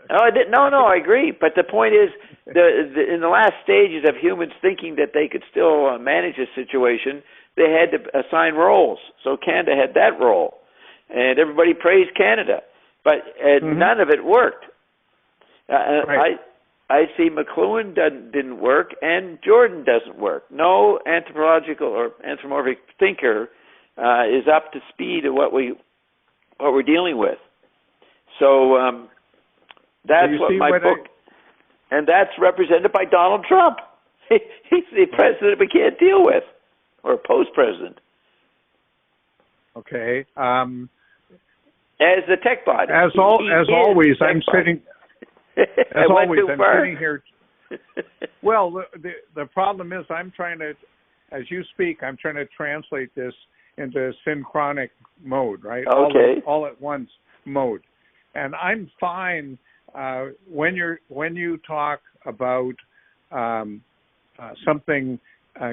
No, I agree. But the point is, in the last stages of humans thinking that they could still manage a situation, they had to assign roles. So Canada had that role, and everybody praised Canada, but none of it worked. Right. I see McLuhan didn't work, and Jordan doesn't work. No anthropological or anthropomorphic thinker is up to speed of what we're dealing with. So that's what my book, and that's represented by Donald Trump. He's the president we can't deal with, or post-president. Okay. As the tech body. As always, I'm sitting. As always, I'm sitting here. Well, the problem is I'm trying to, as you speak, I'm trying to translate this into synchronic mode, right? Okay. All at once mode, and I'm fine when you talk about something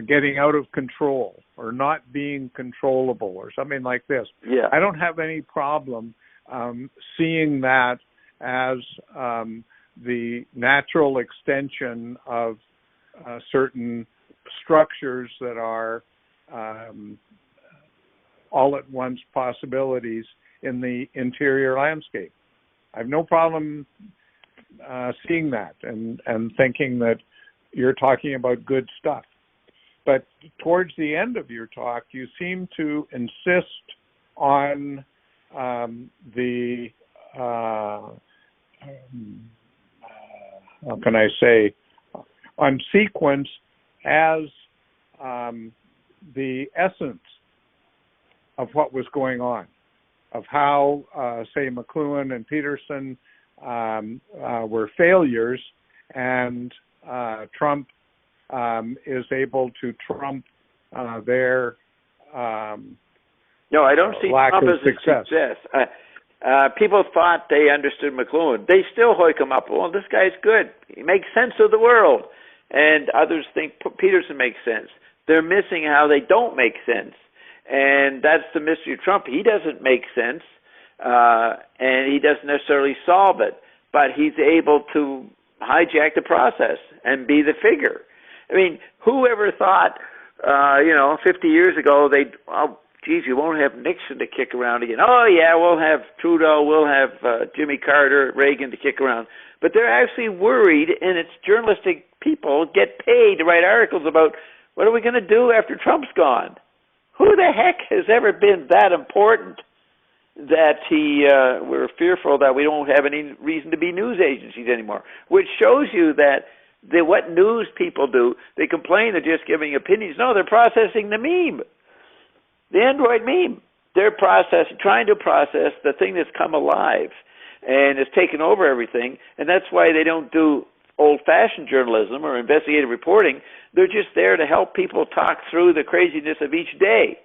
getting out of control or not being controllable or something like this. Yeah. I don't have any problem seeing that as the natural extension of certain structures that are all at once possibilities in the interior landscape. I have no problem seeing that and thinking that you're talking about good stuff. But towards the end of your talk, you seem to insist on the how can I say, on sequence as the essence of what was going on, of how, say, McLuhan and Peterson were failures, and Trump is able to trump their no, I don't see lack Trump of as success. a success. People thought they understood McLuhan. They still hoik him up. Well, this guy's good. He makes sense of the world. And others think Peterson makes sense. They're missing how they don't make sense. And that's the mystery of Trump. He doesn't make sense, and he doesn't necessarily solve it. But he's able to hijack the process and be the figure. I mean, whoever thought, 50 years ago, you won't have Nixon to kick around again. Oh, yeah, we'll have Trudeau, we'll have Jimmy Carter, Reagan to kick around. But they're actually worried, and it's journalistic people get paid to write articles about what are we going to do after Trump's gone. Who the heck has ever been that important that we're fearful that we don't have any reason to be news agencies anymore? Which shows you that what news people do, they complain they're just giving opinions. No, they're processing the meme. The Android meme. They're trying to process the thing that's come alive and has taken over everything, and that's why they don't do old-fashioned journalism or investigative reporting. They're just there to help people talk through the craziness of each day.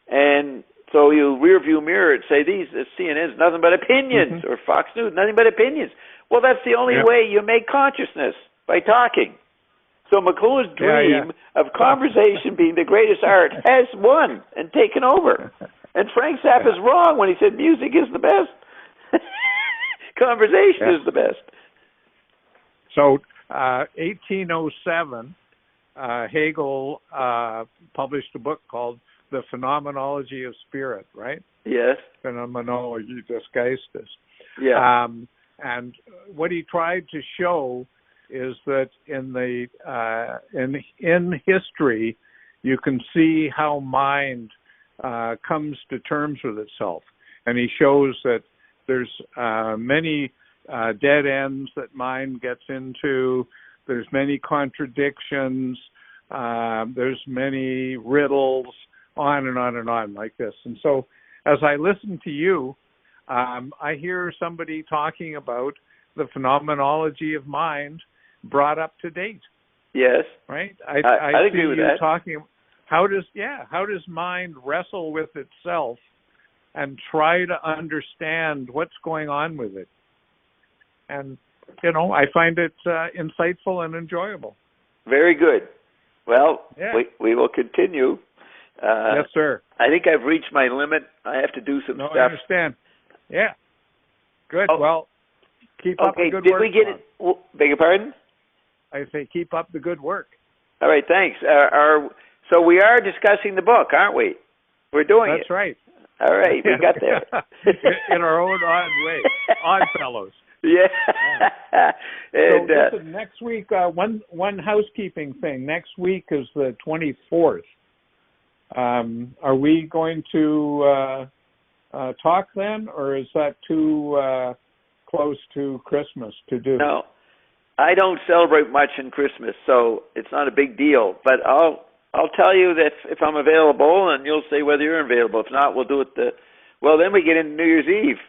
And So you rear view mirror it, say these CNN's nothing but opinions, or Fox News nothing but opinions. Well, that's the only way you make consciousness, by talking. So McLuhan's dream of conversation being the greatest art has won and taken over. And Frank Zappa is wrong when he said music is the best. Conversation is the best. So 1807, Hegel published a book called The Phenomenology of Spirit, right? Yes. Phenomenology des Geistes. Yeah. And what he tried to show is that in history, you can see how mind comes to terms with itself, and he shows that there's many dead ends that mind gets into. There's many contradictions. There's many riddles, on and on and on like this. And so, as I listen to you, I hear somebody talking about the phenomenology of mind brought up to date. Yes. Right? I agree with that. Talking, how does mind wrestle with itself and try to understand what's going on with it? And, I find it insightful and enjoyable. Very good. Well, we will continue. Yes, sir. I think I've reached my limit. I have to do some stuff. I understand. Yeah. Good. Oh. Well, keep up the good work. Did we get it? Beg your pardon? I say keep up the good work. All right, thanks. So we are discussing the book, aren't we? We're doing it. That's right. All right, we got there. In our own odd way. Odd fellows. Yeah. And, so listen, next week, one housekeeping thing. Next week is the 24th. Are we going to talk then, or is that too close to Christmas to do? No, I don't celebrate much in Christmas, so it's not a big deal. But I'll tell you that if I'm available, and you'll say whether you're available. If not, we'll do it then we get into New Year's Eve.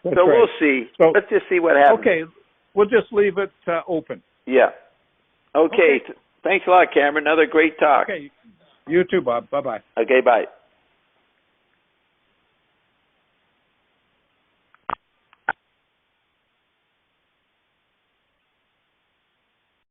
So right. We'll see. So, let's just see what happens. Okay, we'll just leave it open. Yeah. Okay. Thanks a lot, Cameron. Another great talk. Okay. You too, Bob. Bye-bye. Okay, bye.